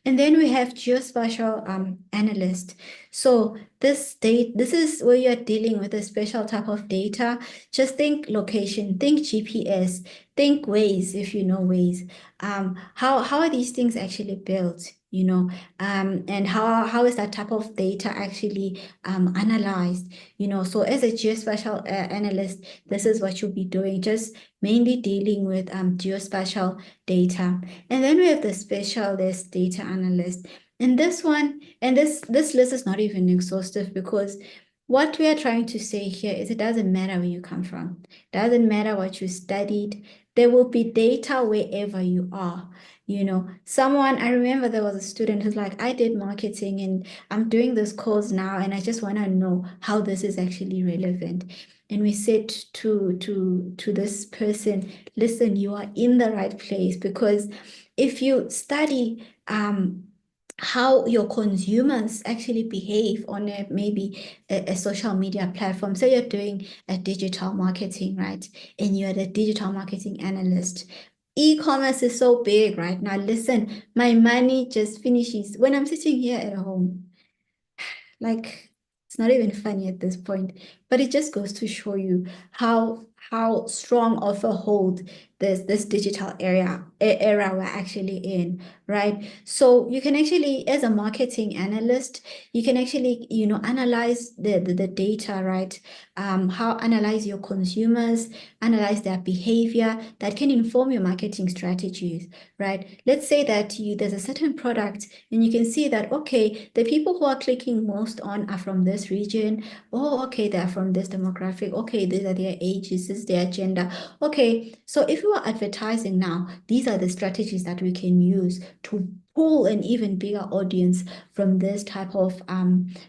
And then we have geospatial analyst. So this is where you're dealing with a special type of data. Just think location, think GPS, think Waze, if you know Waze. How are these things actually built? And how is that type of data actually analyzed? So as a geospatial analyst, this is what you'll be doing, just mainly dealing with geospatial data. And then we have the specialist data analyst. And this list is not even exhaustive, because what we are trying to say here is it doesn't matter where you come from. It doesn't matter what you studied. There will be data wherever you are. I remember there was a student who's like, I did marketing and I'm doing this course now, and I just want to know how this is actually relevant. And we said to this person, listen, you are in the right place, because if you study how your consumers actually behave on maybe a social media platform. So you're doing a digital marketing, right? And you're the digital marketing analyst. E-commerce is so big right now. Listen, my money just finishes when I'm sitting here at home. Like, it's not even funny at this point, but it just goes to show you how strong of a hold this digital era we're actually in, right? So you can actually, as a marketing analyst, you can actually, analyze the data, right? Analyze your consumers, analyze their behavior that can inform your marketing strategies, right? Let's say that there's a certain product and you can see that, okay, the people who are clicking most on are from this region. Oh, okay, they're from this demographic. Okay, these are their ages, this is their gender. Okay, so if we are advertising now, these are the strategies that we can use to pull an even bigger audience from this type of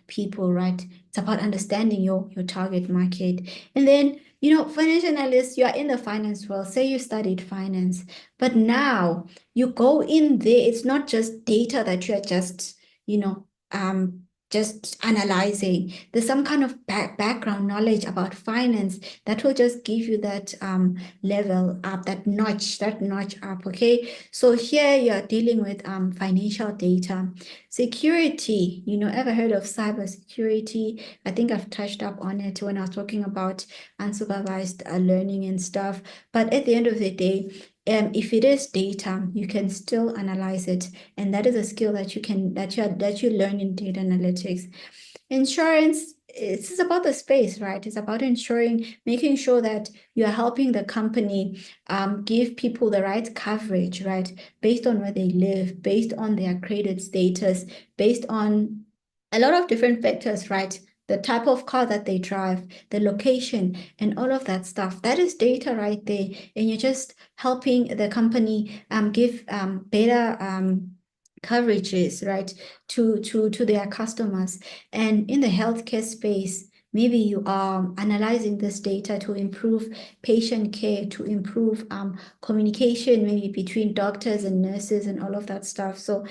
people, right? It's about understanding your target market. And then, financial analysts, you are in the finance world. Say you studied finance, but now you go in there. It's not just data that you are just, just analyzing. There's some kind of background knowledge about finance that will just give you that level up, that notch up. Okay, so here you're dealing with financial data. Security, ever heard of cyber security? I think I've touched up on it when I was talking about unsupervised learning and stuff. But at the end of the day, if it is data, you can still analyze it, and that is a skill that you learn in data analytics. Insurance, it's about the space, right? It's about making sure that you are helping the company give people the right coverage, right? Based on where they live, based on their credit status, based on a lot of different factors, right? The type of car that they drive, the location, and all of that stuff. That is data right there. And you're just helping the company give better coverages, right, to their customers. And in the healthcare space, maybe you are analyzing this data to improve patient care, to improve communication, maybe between doctors and nurses and all of that stuff. So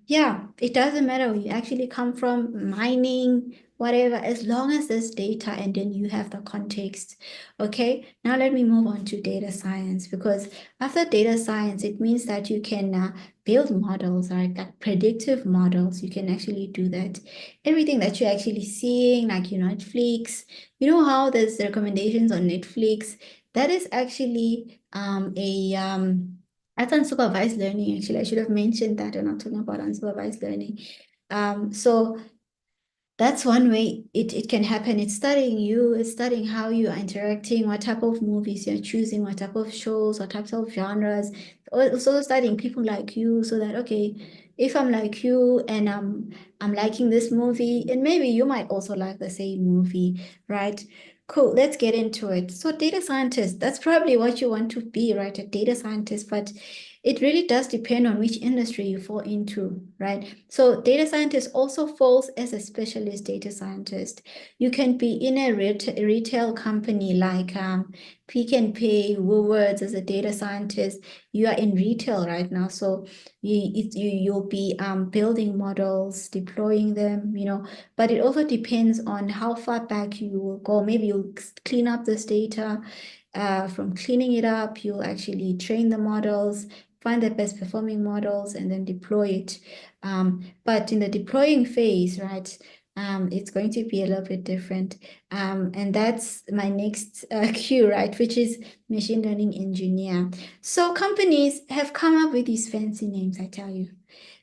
yeah, it doesn't matter where you actually come from, mining, whatever, as long as there's data and then you have the context. Okay, now let me move on to data science, because after data science, it means that you can build models, right? Like predictive models. You can actually do that. Everything that you're actually seeing, like, Netflix, how there's recommendations on Netflix, that is actually that's unsupervised learning. Actually, I should have mentioned that when I'm talking about unsupervised learning. So that's one way it can happen. It's studying you, it's studying how you are interacting, what type of movies you're choosing, what type of shows, what types of genres. Also studying people like you, so that, okay, if I'm like you and I'm liking this movie, and maybe you might also like the same movie, right? Cool, let's get into it. So data scientist, that's probably what you want to be, right? A data scientist, but it really does depend on which industry you fall into, right? So data scientist also falls as a specialist data scientist. You can be in a retail company like Pick and Pay, Woolworths as a data scientist. You are in retail right now, so you'll be building models, deploying them, but it also depends on how far back you will go. Maybe you'll clean up this data. From cleaning it up, you'll actually train the models, find the best performing models, and then deploy it. But in the deploying phase, right, it's going to be a little bit different. And that's my next cue, right, which is machine learning engineer. So companies have come up with these fancy names, I tell you.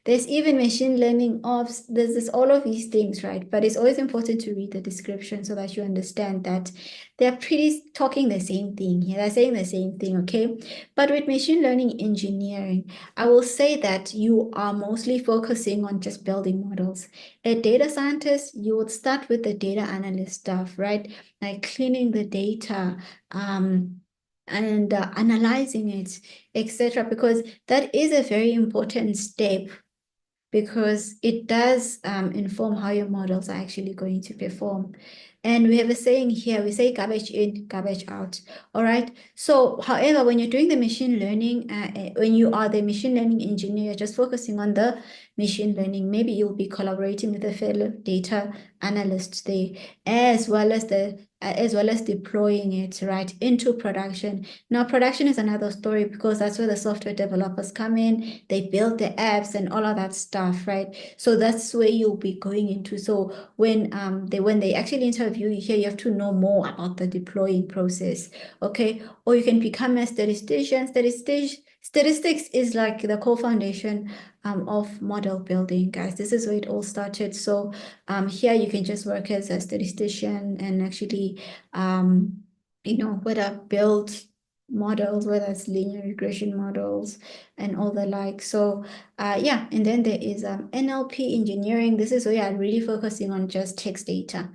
There's even machine learning ops, there's all of these things, right? But it's always important to read the description so that you understand that they're pretty talking the same thing here. They're saying the same thing, okay? But with machine learning engineering, I will say that you are mostly focusing on just building models. A data scientist, you would start with the data analyst stuff, right? Like cleaning the data, and analyzing it, etc., because that is a very important step, because it does inform how your models are actually going to perform. And we have a saying here, we say garbage in, garbage out. All right. So, however, when you're doing the machine learning, when you are the machine learning engineer, you're just focusing on the machine learning. Maybe you'll be collaborating with a fellow data analyst there, as well as deploying it right into production. Now, production is another story, because that's where the software developers come in. They build the apps and all of that stuff, right? So that's where you'll be going into. So when they actually interview you here, you have to know more about the deploying process, okay? Or you can become a statistician. Statistics is like the core foundation of model building, guys. This is where it all started. So here you can just work as a statistician and actually whether build models, whether it's linear regression models and all the like. So yeah, and then there is NLP engineering. This is where you're really focusing on just text data.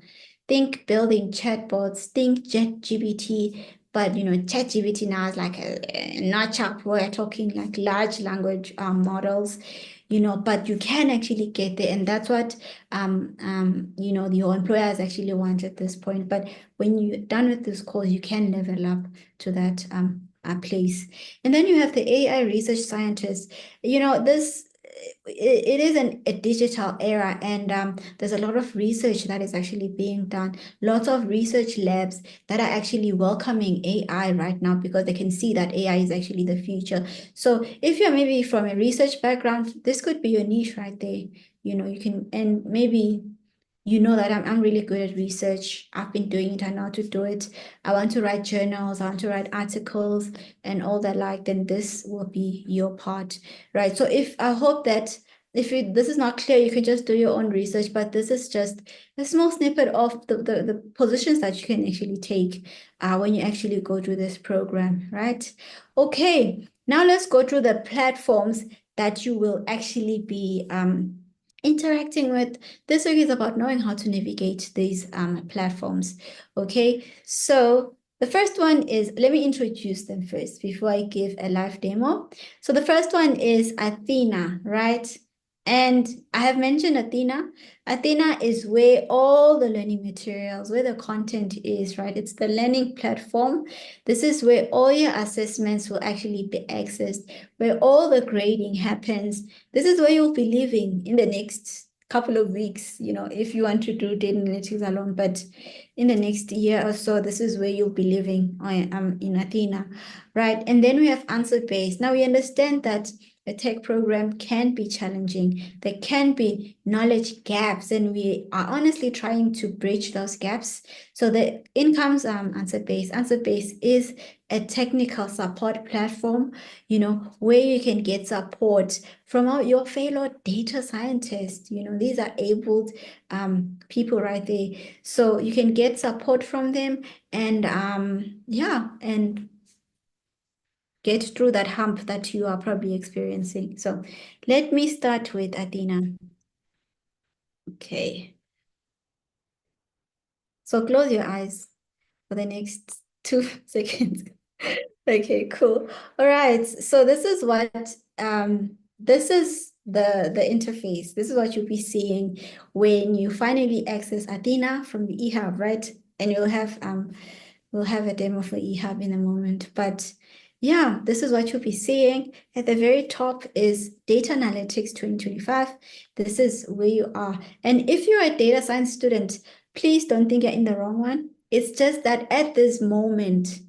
Think building chatbots, think ChatGPT, but ChatGPT now is like a notch up. We're talking like large language models, but you can actually get there, and that's what your employers actually want at this point. But when you're done with this course, you can level up to that place. And then you have the AI research scientist. This it is a digital era, and there's a lot of research that is actually being done. Lots of research labs that are actually welcoming AI right now, because they can see that AI is actually the future. So if you're maybe from a research background, this could be your niche right there. You can, and maybe that I'm really good at research. I've been doing it. I know how to do it. I want to write journals. I want to write articles and all that like, then this will be your part, right? So I hope that if this is not clear, you can just do your own research, but this is just a small snippet of the positions that you can actually take when you actually go through this program, right? Okay, now let's go through the platforms that you will actually be interacting with. This week is about knowing how to navigate these platforms. Okay, so the first one is, let me introduce them first before I give a live demo. So the first one is Athena, right? And I have mentioned Athena. Athena is where all the learning materials, where the content is, right? It's the learning platform. This is where all your assessments will actually be accessed, where all the grading happens. This is where you'll be living in the next couple of weeks, if you want to do data analytics alone, but in the next year or so, this is where you'll be living in Athena, right? And then we have answer-based. Now we understand that a tech program can be challenging. There can be knowledge gaps, and we are honestly trying to bridge those gaps. So the incomes answer-based. Answer-based is a technical support platform, where you can get support from your fellow data scientists. These are able people right there. So you can get support from them, and and get through that hump that you are probably experiencing. So let me start with Athena. Okay. So close your eyes for the next 2 seconds. Okay, cool. All right. So this is what this is the interface. This is what you'll be seeing when you finally access Athena from the eHub, right? And we'll have a demo for eHub in a moment. But yeah, this is what you'll be seeing. At the very top is Data Analytics 2025. This is where you are. And if you're a data science student, please don't think you're in the wrong one. It's just that at this moment,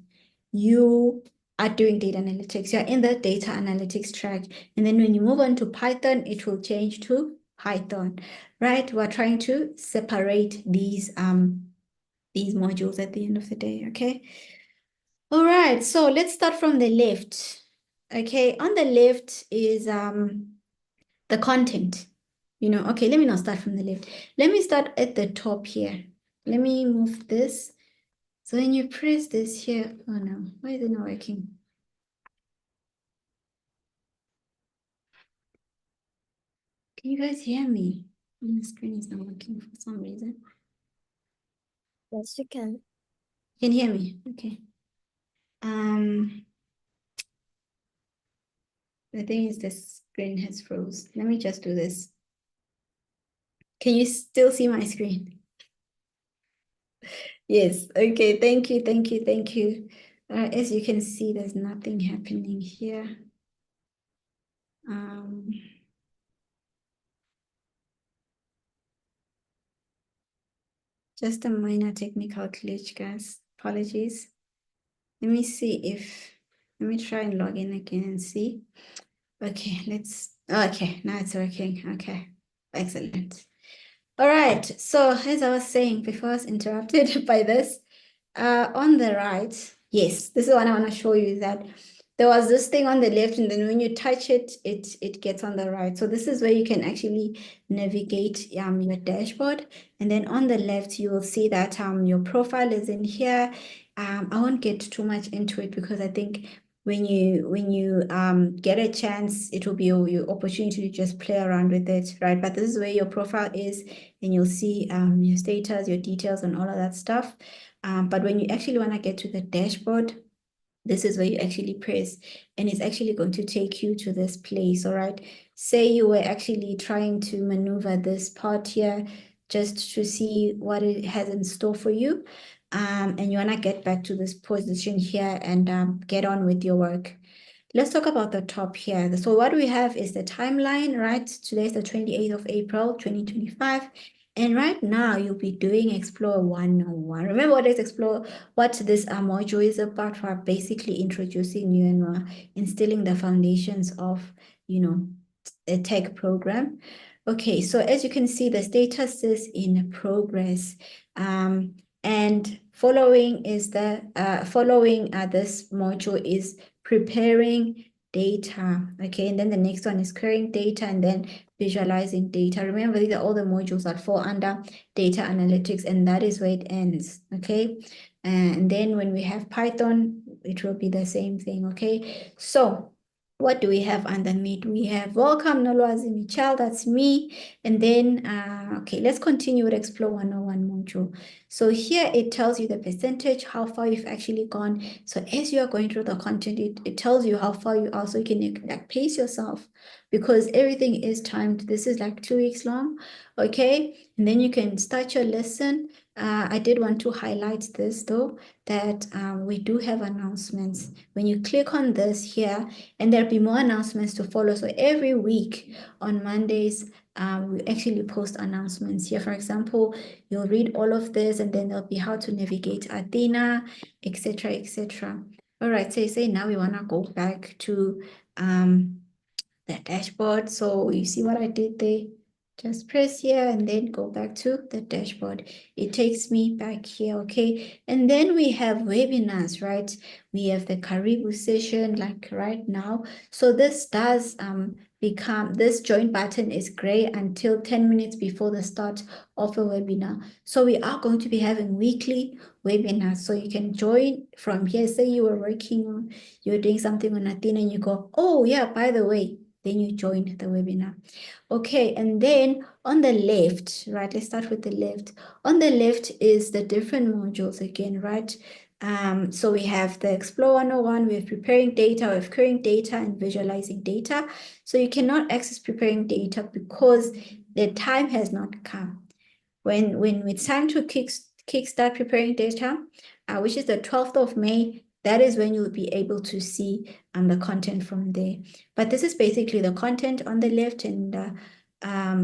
you are doing data analytics. You're in the data analytics track. And then when you move on to Python, it will change to Python, right? We're trying to separate these modules at the end of the day, okay? All right, so let's start from the left. Okay, on the left is the content. Okay, let me not start from the left. Let me start at the top here. Let me move this. So when you press this here, oh no, why is it not working? Can you guys hear me? My screen is not working for some reason. Yes, you can. You can hear me? Okay. The thing is the screen has froze. Let me just do this. Can you still see my screen? Yes, okay, thank you, thank you, thank you. As you can see, there's nothing happening here. Just a minor technical glitch, guys. Apologies. Let me try and log in again and see. Okay, okay, now it's working. Okay, excellent. All right, so as I was saying before I was interrupted by this, on the right, yes, this is what I want to show you, that there was this thing on the left, and then when you touch it, it gets on the right. So this is where you can actually navigate your dashboard. And then on the left, you will see that your profile is in here. I won't get too much into it because I think when you get a chance, it will be your opportunity to just play around with it, right? But this is where your profile is, and you'll see your status, your details, and all of that stuff. But when you actually want to get to the dashboard, this is where you actually press, and it's actually going to take you to this place. All right, say you were actually trying to maneuver this part here just to see what it has in store for you, and you want to get back to this position here and get on with your work. Let's talk about the top here. So what we have is the timeline, right? Today is the 28th of April, 2025. And right now you'll be doing Explore 101. Remember what is Explore, what this module is about? We're basically introducing you and we're instilling the foundations of, a tech program. Okay, so as you can see, the status is in progress. And following is this module is preparing data. Okay, and then the next one is querying data and then visualizing data. Remember, these are all the modules that fall under data analytics, and that is where it ends. Okay, and then when we have Python, it will be the same thing. Okay, so what do we have underneath? We have welcome Nolwazi Michal, that's me. And then, okay, let's continue with Explore 101 module. So here it tells you the percentage, how far you've actually gone. So as you are going through the content, it tells you how far you are, so you can like pace yourself because everything is timed. This is like 2 weeks long, okay? And then you can start your lesson. I did want to highlight this though, that we do have announcements. When you click on this here, and there'll be more announcements to follow. So every week on Mondays, we actually post announcements here. For example, you'll read all of this, and then there'll be how to navigate Athena, etc., etc. All right, so you say now we want to go back to the dashboard. So you see what I did there? Just press here and then go back to the dashboard. It takes me back here, okay? And then we have webinars, right? We have the Karibu session like right now. So this does this join button is gray until 10 minutes before the start of a webinar. So we are going to be having weekly webinars. So you can join from here. Say you were you're doing something on Athena and you go, oh yeah, by the way, then you join the webinar. Okay, and then on the left, right, let's start with the left. On the left is the different modules again, right? So we have the Explore 101, we have preparing data, we have querying data and visualizing data. So you cannot access preparing data because the time has not come. When it's time to kickstart preparing data, which is the 12th of May, that is when you'll be able to see the content from there. But this is basically the content on the left, and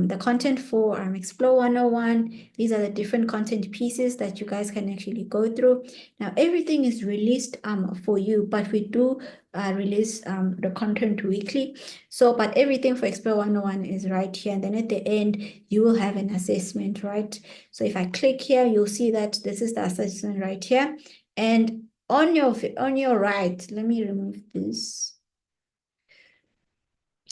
the content for Explore 101. These are the different content pieces that you guys can actually go through. Now, everything is released for you, but we do release the content weekly. So, but everything for Explore 101 is right here. And then at the end, you will have an assessment, right? So if I click here, you'll see that this is the assessment right here. And on your right, let me remove this.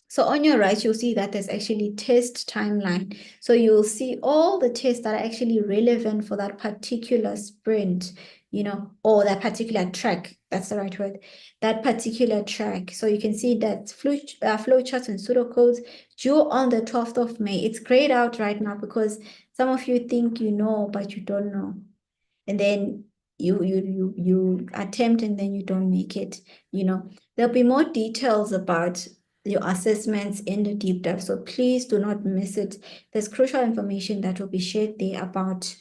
So on your right, you'll see that there's actually test timeline. So you'll see all the tests that are actually relevant for that particular sprint, you know, or that particular track. That's the right word. That particular track. So you can see that flowcharts and pseudocodes due on the 12th of May. It's grayed out right now because some of you think you know, but you don't know. And then you attempt and then you don't make it, you know. There'll be more details about your assessments in the deep dive, so please do not miss it. There's crucial information that will be shared there about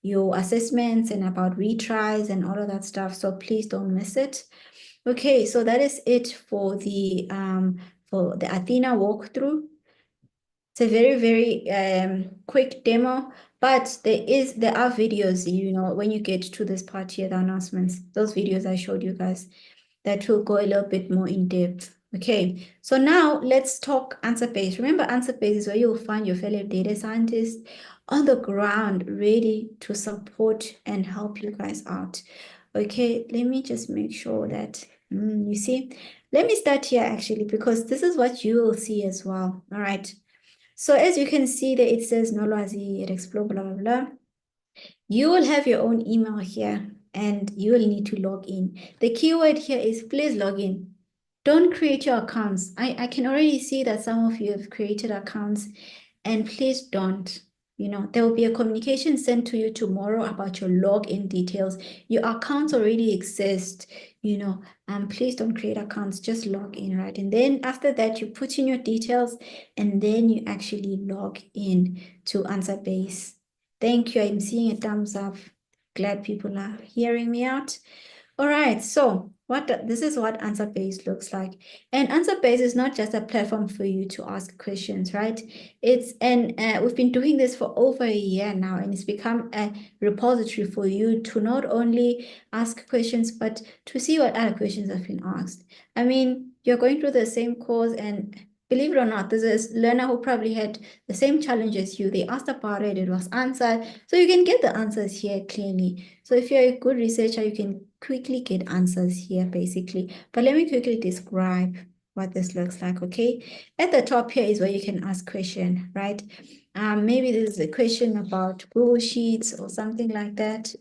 your assessments and about retries and all of that stuff, so please don't miss it. Okay, so that is it for the Athena walkthrough. It's a very, very quick demo, but there are videos, you know, when you get to this part here, the announcements, those videos I showed you guys, that will go a little bit more in depth. Okay, so now let's talk answer base. Remember, answer base is where you'll find your fellow data scientists on the ground, ready to support and help you guys out. Okay, let me just make sure that, you see, let me start here actually, because this is what you will see as well. All right. So as you can see that it says Nolwazi at Explore, blah, blah, blah. You will have your own email here and you will need to log in. The keyword here is please log in. Don't create your accounts. I can already see that some of you have created accounts, and please don't. You know, there will be a communication sent to you tomorrow about your login details. Your accounts already exist, you know, please don't create accounts, just log in, right? And then after that, you put in your details and then you actually log in to AnswerBase. Thank you. I'm seeing a thumbs up. Glad people are hearing me out. All right, so this is what AnswerBase looks like. And AnswerBase is not just a platform for you to ask questions, right? We've been doing this for over a year now, and it's become a repository for you to not only ask questions, but to see what other questions have been asked. I mean, you're going through the same course, and believe it or not, there's a learner who probably had the same challenge as you. They asked about it, it was answered. So you can get the answers here clearly. So if you're a good researcher, you can quickly get answers here, basically. But let me quickly describe what this looks like, okay? At the top here is where you can ask question, right? Maybe this is a question about Google Sheets or something like that.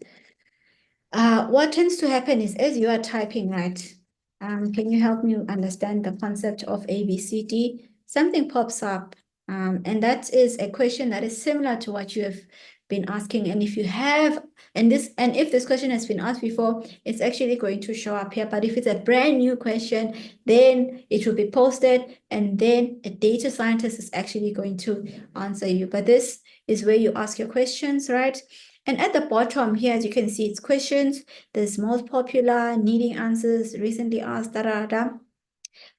What tends to happen is as you are typing, right? Can you help me understand the concept of ABCD? Something pops up, and that is a question that is similar to what you have been asking. And if you have, and if this question has been asked before, it's actually going to show up here. But if it's a brand new question, then it will be posted, and then a data scientist is actually going to answer you. But this is where you ask your questions, right? And at the bottom here, as you can see, it's questions. There's most popular, needing answers, recently asked, da, da, da.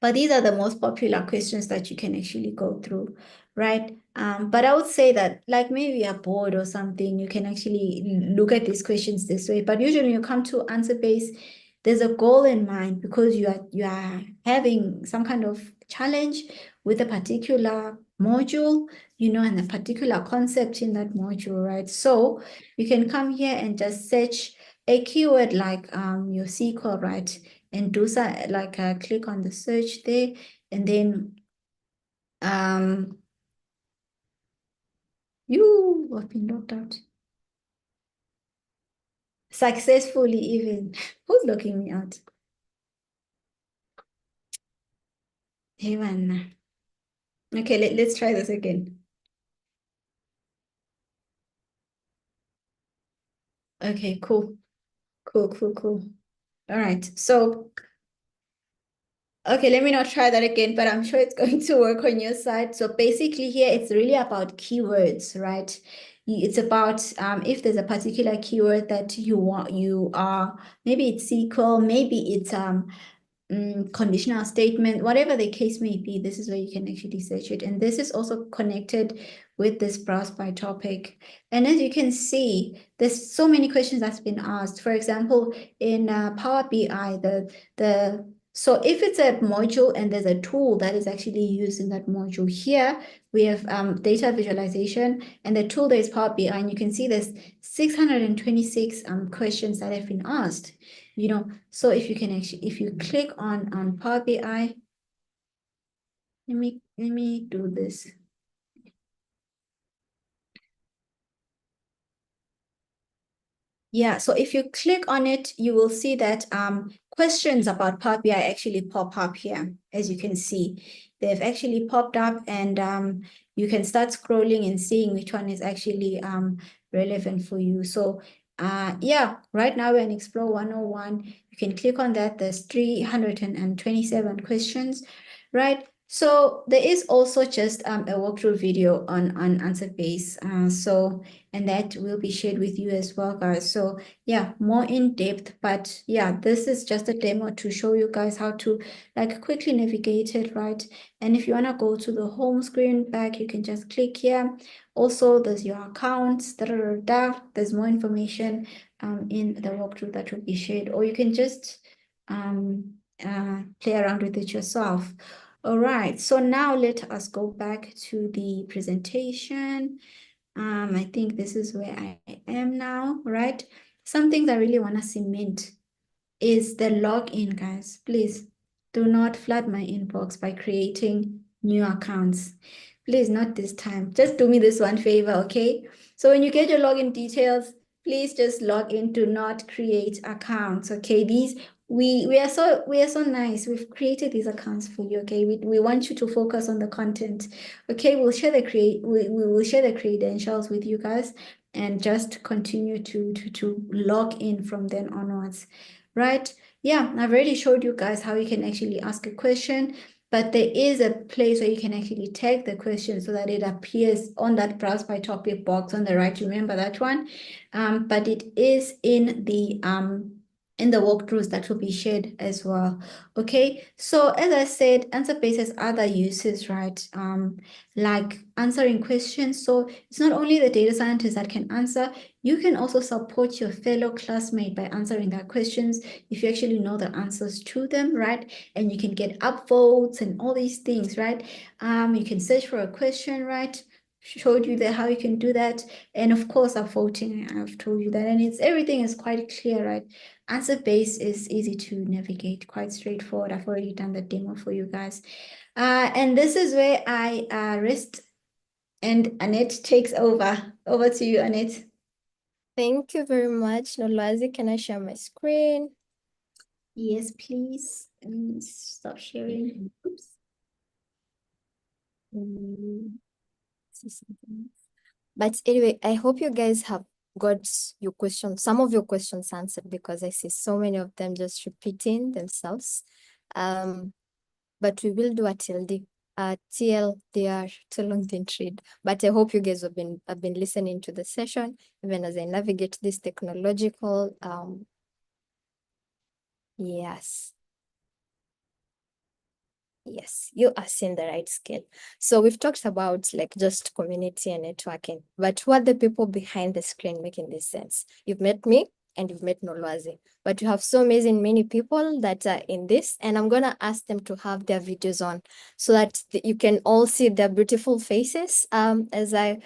But these are the most popular questions that you can actually go through, right? But I would say that, like, maybe you're bored or something, you can actually look at these questions this way. But usually when you come to AnswerBase, there's a goal in mind because you are having some kind of challenge with a particular module, you know, and a particular concept in that module, right? So you can come here and just search a keyword like your SQL, right? And do something like click on the search there, and then I've been locked out. Successfully even. Who's locking me out? Hey man. Okay, let's try this again. Okay, cool. Cool. All right. So, okay, let me not try that again, but I'm sure it's going to work on your side. So basically here, it's really about keywords, right? It's about if there's a particular keyword that maybe it's SQL, maybe it's conditional statement, whatever the case may be, this is where you can actually search it. And this is also connected with this browse by topic. And as you can see, there's so many questions that's been asked. For example, in Power BI, so if it's a module and there's a tool that is actually used in that module, here we have data visualization, and the tool there is Power BI, and you can see there's 626 questions that have been asked. So if you click on Power BI, let me do this. Yeah, so if you click on it, you will see that questions about Power BI actually pop up here. As you can see, they've actually popped up, and you can start scrolling and seeing which one is actually relevant for you. So yeah, right now we're in Explore 101. You can click on that. There's 327 questions, right? So there is also just a walkthrough video on answer base. And that will be shared with you as well, guys. So yeah, more in depth, but yeah, this is just a demo to show you guys how to like quickly navigate it, right? And if you want to go to the home screen back, you can just click here. Also, there's your accounts, there's more information in the walkthrough that will be shared, or you can just play around with it yourself. All right, so now let us go back to the presentation. I think this is where I am now, right? Something that I really want to cement is the login, guys. Please do not flood my inbox by creating new accounts. Please, not this time. Just do me this one favor, okay? So when you get your login details, please just log in. Do not create accounts, okay? We are so nice. We've created these accounts for you, okay? We want you to focus on the content, okay? We'll share we will share the credentials with you guys, and just continue to log in from then onwards, right? Yeah, I've already showed you guys how you can actually ask a question, but there is a place where you can actually tag the question so that it appears on that browse by topic box on the right. Remember that one? But it is in the walkthroughs that will be shared as well. Okay, so as I said, AnswerBase has other uses, right? Like answering questions. So it's not only the data scientist that can answer, you can also support your fellow classmate by answering their questions if you actually know the answers to them, right? And you can get upvotes and all these things, right? You can search for a question, right? Showed you that how you can do that. And of course, upvoting, I've told you that, and everything is quite clear, right? AnswerBase is easy to navigate, quite straightforward. I've already done the demo for you guys. And this is where I rest, and Annette takes over. Over to you, Annette. Thank you very much, Nolwazi. Can I share my screen? Yes, please. Stop sharing. Oops. See something. But anyway, I hope you guys have got your questions, some of your questions answered, because I see so many of them just repeating themselves. But we will do a TLD. TLDR, too long didn't read. But I hope you guys have been listening to the session, even as I navigate this technological. Yes. Yes, you are seeing the right scale. So we've talked about like just community and networking, but who are the people behind the screen making this sense? You've met me and you've met Nolwazi, but you have so amazing many people that are in this, and I'm gonna ask them to have their videos on so that you can all see their beautiful faces. As I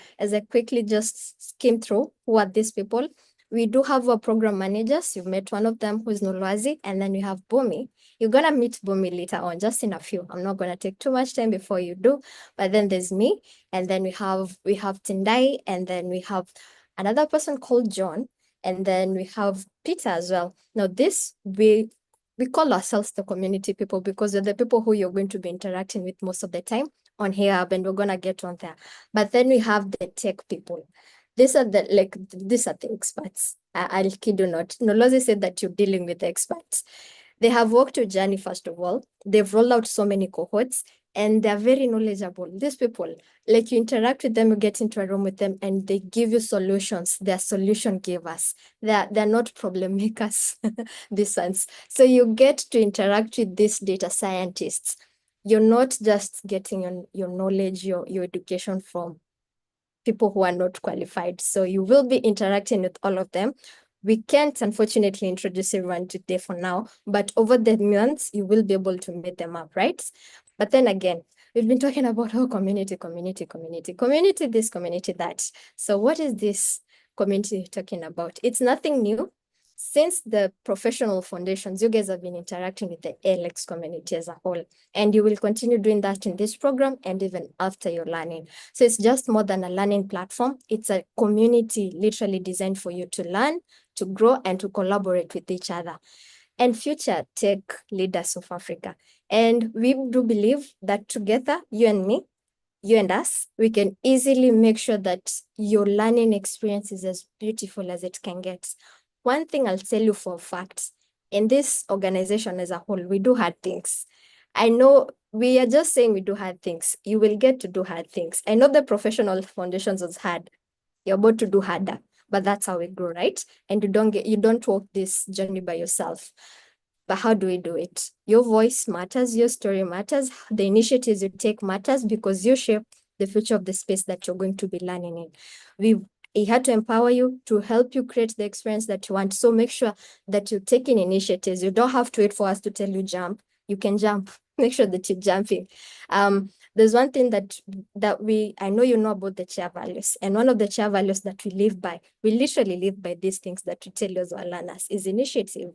quickly just skim through who are these people. We do have our program managers. You've met one of them, who is Nolwazi, and then we have Bumi. You're gonna meet Bumi later on, just in a few. I'm not gonna take too much time before you do, but then there's me, and then we have Tendai, and then we have another person called John, and then we have Peter as well. Now this, we call ourselves the community people because they're the people who you're going to be interacting with most of the time on here, and we're gonna get on there. But then we have the tech people. these are the experts. I'll kid you not. Nolozi said that you're dealing with the experts. They have walked your journey, first of all. They've rolled out so many cohorts and they're very knowledgeable. These people, like you interact with them, you get into a room with them and they give you solutions. They're solution givers. They're not problem makers, these ones. So you get to interact with these data scientists. You're not just getting your knowledge, your education from people who are not qualified. So you will be interacting with all of them. We can't, unfortunately, introduce everyone today for now, but over the months, you will be able to meet them up, right? But then again, we've been talking about community this, community that. So what is this community talking about? It's nothing new. Since the professional foundations, you guys have been interacting with the ALX community as a whole, and you will continue doing that in this program and even after your learning. So it's just more than a learning platform. It's a community literally designed for you to learn, to grow, and to collaborate with each other and future tech leaders of Africa. And we do believe that together, you and me, you and us, we can easily make sure that your learning experience is as beautiful as it can get. One thing I'll tell you for a fact, in this organization as a whole, we do hard things. I know we are just saying we do hard things. You will get to do hard things. I know the professional foundations was hard. You're about to do harder, but that's how we grow, right? And you don't walk this journey by yourself. But how do we do it? Your voice matters, your story matters, the initiatives you take matters because you shape the future of the space that you're going to be learning in. We had to empower you to help you create the experience that you want. So make sure that you're taking initiatives. You don't have to wait for us to tell you jump. You can jump. Make sure that you're jumping. There's one thing that I know you know about the chair values. And one of the chair values that we live by, we literally live by these things that we tell you as our learners, is initiative.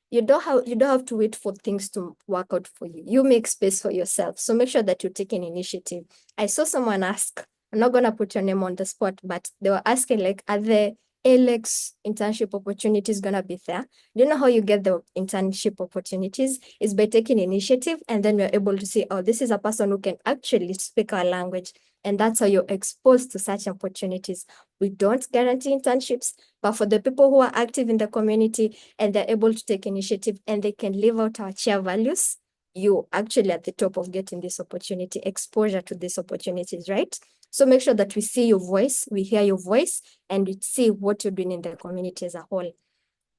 You don't have to wait for things to work out for you. You make space for yourself. So make sure that you're taking initiative. I saw someone ask, I'm not going to put your name on the spot, but they were asking like, are the ALX internship opportunities going to be there? Do you know how you get the internship opportunities? Is by taking initiative, and then we're able to see, oh, this is a person who can actually speak our language. And that's how you're exposed to such opportunities. We don't guarantee internships, but for the people who are active in the community and they're able to take initiative and they can live out our shared values, you actually at the top of getting this opportunity, exposure to these opportunities, right? So make sure that we see your voice, we hear your voice, and we see what you're doing in the community as a whole.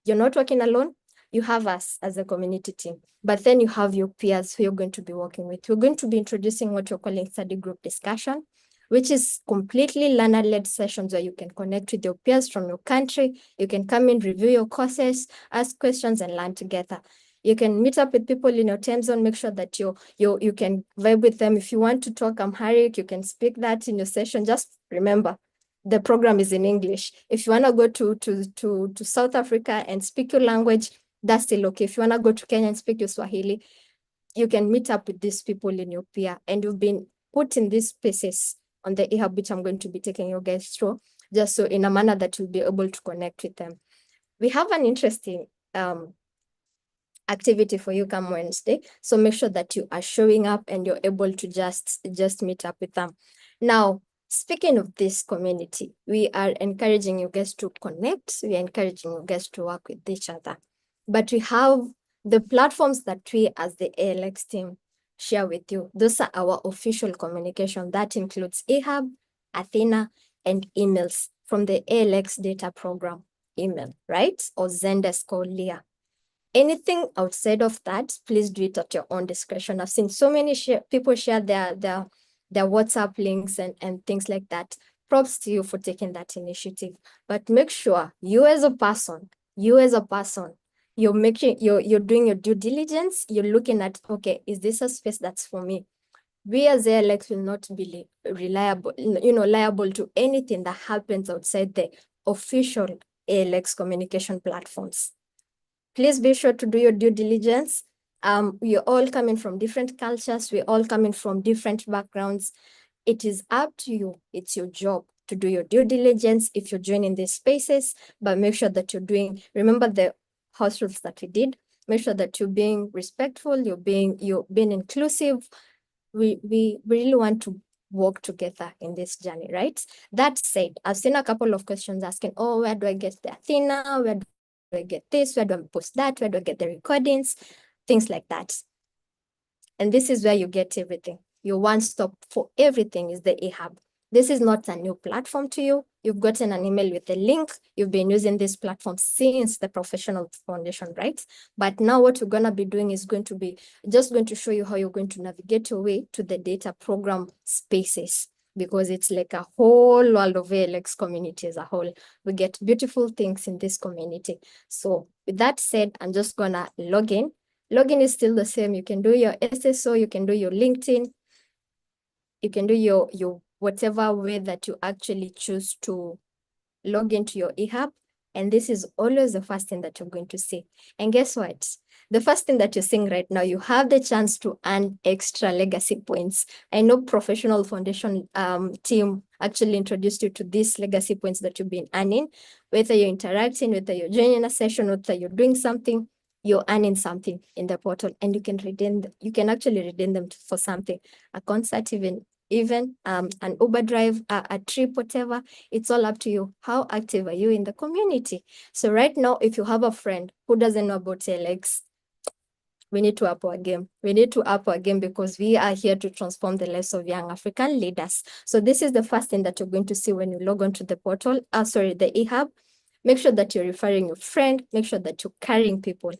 You're not working alone. You have us as a community team, but then you have your peers who you're going to be working with. We're going to be introducing what we're calling study group discussion, which is completely learner-led sessions where you can connect with your peers from your country. You can come in, review your courses, ask questions, and learn together. You can meet up with people in your time zone, make sure that you can vibe with them. If you want to talk Amharic, you can speak that in your session. Just remember, the program is in English. If you want to go to South Africa and speak your language, that's still okay. If you want to go to Kenya and speak your Swahili, you can meet up with these people in your peer. And you've been put in these spaces on the eHub, which I'm going to be taking you guys through, just so in a manner that you'll be able to connect with them. We have an interesting activity for you come Wednesday. So make sure that you are showing up and you're able to just meet up with them. Now, speaking of this community, we are encouraging you guys to connect. We are encouraging you guys to work with each other. But we have the platforms that we as the ALX team share with you. Those are our official communication. That includes eHub, Athena, and emails from the ALX data program email, right? Or Zendesk or Leah. Anything outside of that, please do it at your own discretion. I've seen so many people share their WhatsApp links and things like that. Props to you for taking that initiative. But make sure you as a person, you're doing your due diligence. You're looking at, okay, is this a space that's for me? We as ALX will not be liable to anything that happens outside the official ALX communication platforms. Please be sure to do your due diligence. We're all coming from different cultures. We're all coming from different backgrounds. It is up to you. It's your job to do your due diligence if you're joining these spaces, but make sure that remember the house rules that we did. Make sure that you're being respectful, you're being inclusive. We really want to work together in this journey, right? That said, I've seen a couple of questions asking, oh, where do I get the Athena? Where do I get this? Where do I post that? Where do I get the recordings? Things like that. And this is where you get everything. Your one-stop for everything is the eHub. This is not a new platform to you. You've gotten an email with a link. You've been using this platform since the professional foundation, right? But now what we're going to be doing is going to be just going to show you how you're going to navigate your way to the data program spaces, because it's like a whole world of ALX community as a whole. We get beautiful things in this community. So with that said, I'm just going to log in. Login is still the same. You can do your SSO, you can do your LinkedIn, you can do your whatever way that you actually choose to log into your eHub. And this is always the first thing that you're going to see. And guess what? The first thing that you're seeing right now, you have the chance to earn extra legacy points. I know Professional Foundation team actually introduced you to these legacy points that you've been earning. Whether you're interacting, whether you're joining a session, whether you're doing something, you're earning something in the portal, and you can redeem them. You can actually redeem them for something, a concert, even an Uber drive, a trip, whatever. It's all up to you. How active are you in the community? So right now, if you have a friend who doesn't know about ALX, we need to up our game. We need to up our game, because we are here to transform the lives of young African leaders. So this is the first thing that you're going to see when you log on to the portal, the eHub. Make sure that you're referring your friend. Make sure that you're carrying people.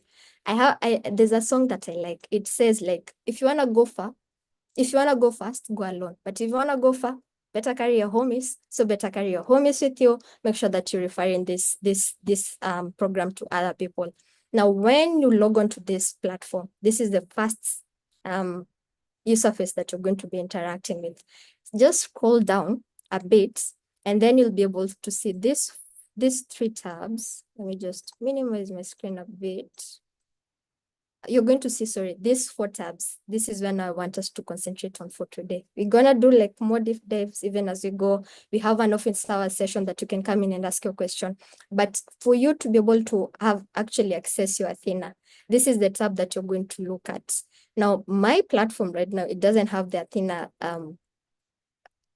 There's a song that I like. It says, like, if you want to go far, if you want to go fast, go alone. But if you want to go far, better carry your homies. So better carry your homies with you. Make sure that you're referring this program to other people. Now, when you log on to this platform, this is the first user face that you're going to be interacting with. Just scroll down a bit, and then you'll be able to see these three tabs. Let me just minimize my screen a bit. You're going to see, these 4 tabs. This is when I want us to concentrate on for today. We're going to do like more deep dives even as we go. We have an office hour session that you can come in and ask your question. But for you to be able to have actually access your Athena, this is the tab that you're going to look at. Now, my platform right now, it doesn't have the Athena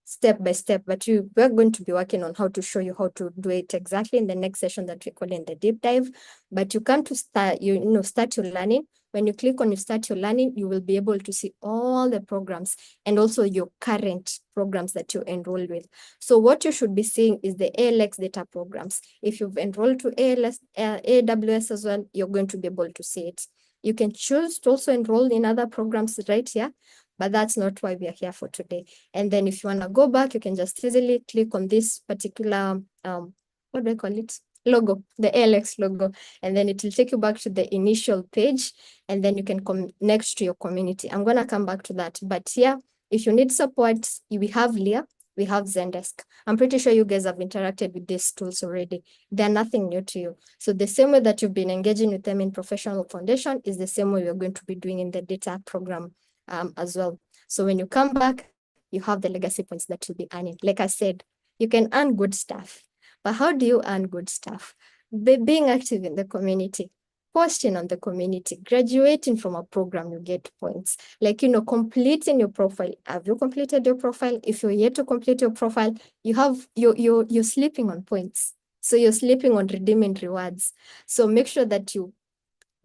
step by step, but we're going to be working on how to show you how to do it exactly in the next session that we call in the deep dive. But you come to start your learning. When you click on start your learning, you will be able to see all the programs and also your current programs that you enrolled with. So what you should be seeing is the ALX data programs. If you've enrolled to AWS as well, you're going to be able to see it. You can choose to also enroll in other programs right here, but that's not why we are here for today. And then if you want to go back, you can just easily click on this particular, what do I call it? Logo, the ALX logo, and then it will take you back to the initial page, and then you can connect to your community. I'm going to come back to that. But yeah, if you need support, we have Leah, we have Zendesk. I'm pretty sure you guys have interacted with these tools already. They're nothing new to you. So the same way that you've been engaging with them in Professional Foundation is the same way we're going to be doing in the data program as well. So when you come back, you have the legacy points that you'll be earning. Like I said, you can earn good stuff. But how do you earn good stuff? By being active in the community, posting on the community, graduating from a program, you get points. Like, completing your profile. Have you completed your profile? If you're yet to complete your profile, you're sleeping on points. So you're sleeping on redeeming rewards. So make sure that you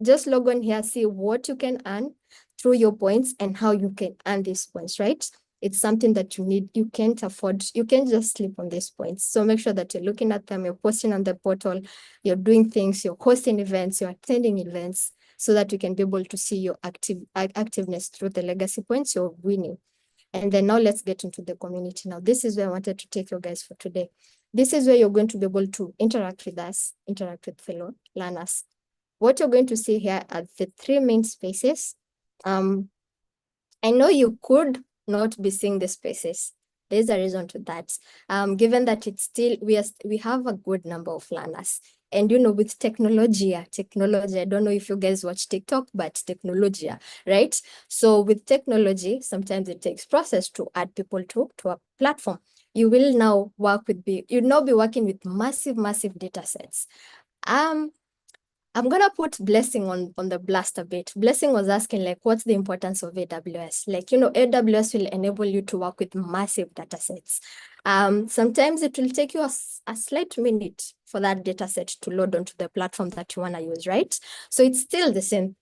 just log on here, see what you can earn through your points and how you can earn these points, right? It's something that you need. You can't afford. You can't just sleep on these points. So make sure that you're looking at them, you're posting on the portal, you're doing things, you're hosting events, you're attending events, so that you can be able to see your activeness through the legacy points you're winning. And then now let's get into the community. Now, this is where I wanted to take you guys for today. This is where you're going to be able to interact with us, interact with fellow learners. What you're going to see here are the 3 main spaces. I know you could not be seeing the spaces. There's a reason to that. Given that it's still, we have a good number of learners. And with technology, I don't know if you guys watch TikTok, but technology, right? So with technology, sometimes it takes process to add people to a platform. You will now work with, you'll now be working with massive data sets. I'm gonna put Blessing on the blast a bit. Blessing was asking like, what's the importance of AWS? Like, AWS will enable you to work with massive data sets. Sometimes it will take you a slight minute for that data set to load onto the platform that you wanna use, right? So it's still the same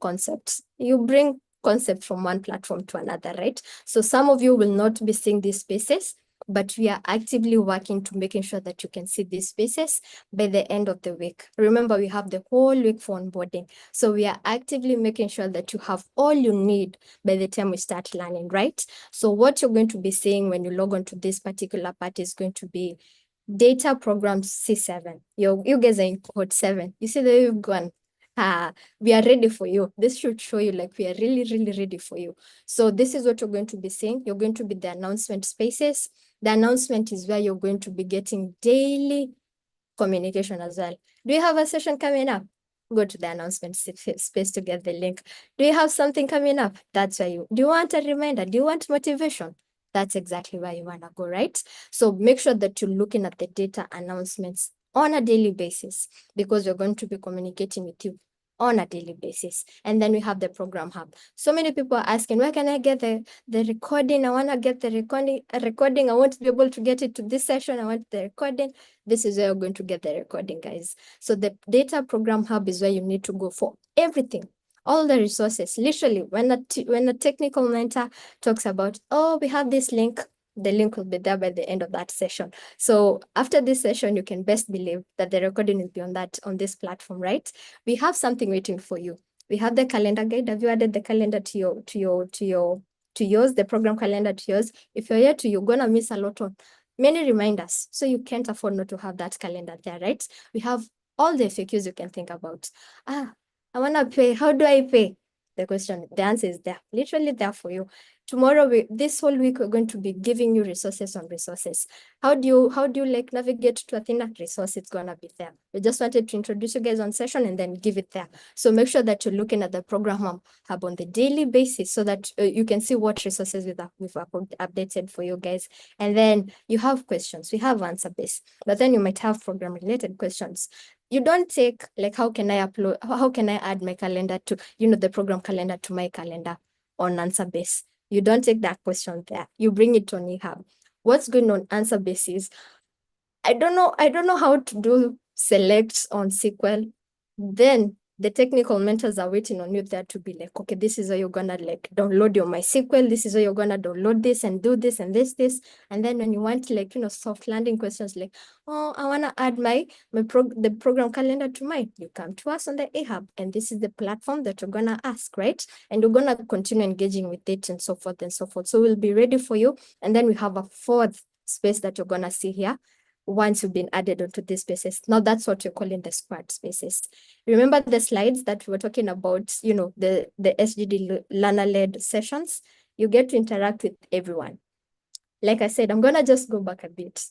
concept. You bring concept from one platform to another, right? So some of you will not be seeing these spaces, but we are actively working to making sure that you can see these spaces by the end of the week. Remember, we have the whole week for onboarding. So we are actively making sure that you have all you need by the time we start learning, right? So what you're going to be seeing when you log on to this particular part is going to be data program C7. You guys are in cohort 7. You see that you've gone. We are ready for you. This should show you like we are really, really ready for you. So this is what you're going to be seeing. You're going to be the announcement spaces. The announcement is where you're going to be getting daily communication as well. Do you have a session coming up? Go to the announcement space to get the link. Do you have something coming up? That's where do you want a reminder? Do you want motivation? That's exactly where you want to go, right? So make sure that you're looking at the data announcements on a daily basis because we're going to be communicating with you on a daily basis. And then we have the program hub. So many people are asking, where can I get the recording? I want to get the recording. I want to be able to get it to this session. I want the recording. This is where you're going to get the recording, guys. So the data program hub is where you need to go for everything. All the resources, literally, when a technical mentor talks about, oh, we have this link, the link will be there by the end of that session. So after this session, you can best believe that the recording will be on this platform, right? We have something waiting for you. We have the calendar guide. Have you added the calendar to yours, the program calendar to yours? If you're here you're gonna miss a lot of many reminders. So you can't afford not to have that calendar there, right? We have all the FAQs you can think about. I wanna pay. How do I pay? The answer is there, literally there for you. Tomorrow, this whole week, we're going to be giving you resources on resources. How do you like navigate to Athena? Resource, it's gonna be there. We just wanted to introduce you guys on session and then give it there. So make sure that you're looking at the program hub on the daily basis so that you can see what resources we've updated for you guys. And then you have questions. We have answer base, but then you might have program related questions. You don't take like, how can I add my calendar to, the program calendar to my calendar on answer base. You don't take that question there. You bring it on eHub. What's going on answer base is, I don't know how to do selects on SQL. Then the technical mentors are waiting on you there to be like, okay, this is how you're gonna like download your MySQL. This is how you're gonna download this and do this and this. And then when you want like, soft landing questions like, oh, I wanna add the program calendar to mine, you come to us on the eHub, and this is the platform that you're gonna ask, right? And you're gonna continue engaging with it and so forth and so forth. So we'll be ready for you. And then we have a fourth space that you're gonna see here once you've been added onto these spaces. Now that's what you're calling the squad spaces. Remember the slides that we were talking about, the SGD learner-led sessions? You get to interact with everyone. Like I said, I'm gonna just go back a bit.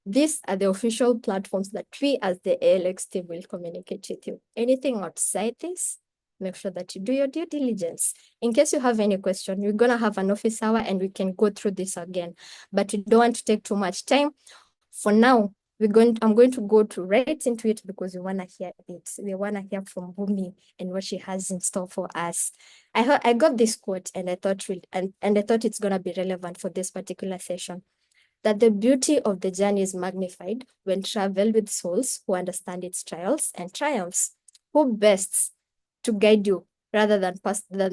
These are the official platforms that we as the ALX team will communicate with you. Anything outside this, make sure that you do your due diligence. In case you have any question, we're gonna have an office hour and we can go through this again, but we don't want to take too much time. For now, I'm going to go right into it because we want to hear it. We want to hear from Bumi and what she has in store for us. I got this quote and I thought it's going to be relevant for this particular session. That the beauty of the journey is magnified when traveled with souls who understand its trials and triumphs. Who best to guide you rather than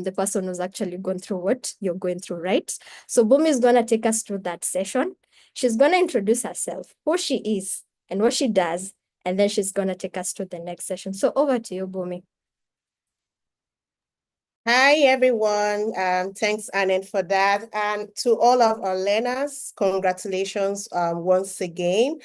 the person who's actually gone through what you're going through, right? So Bumi is going to take us through that session. She's going to introduce herself, who she is and what she does, and then she's going to take us to the next session. So over to you, Bumi. Hi, everyone. Thanks, Annette, for that. And to all of our learners, congratulations once again.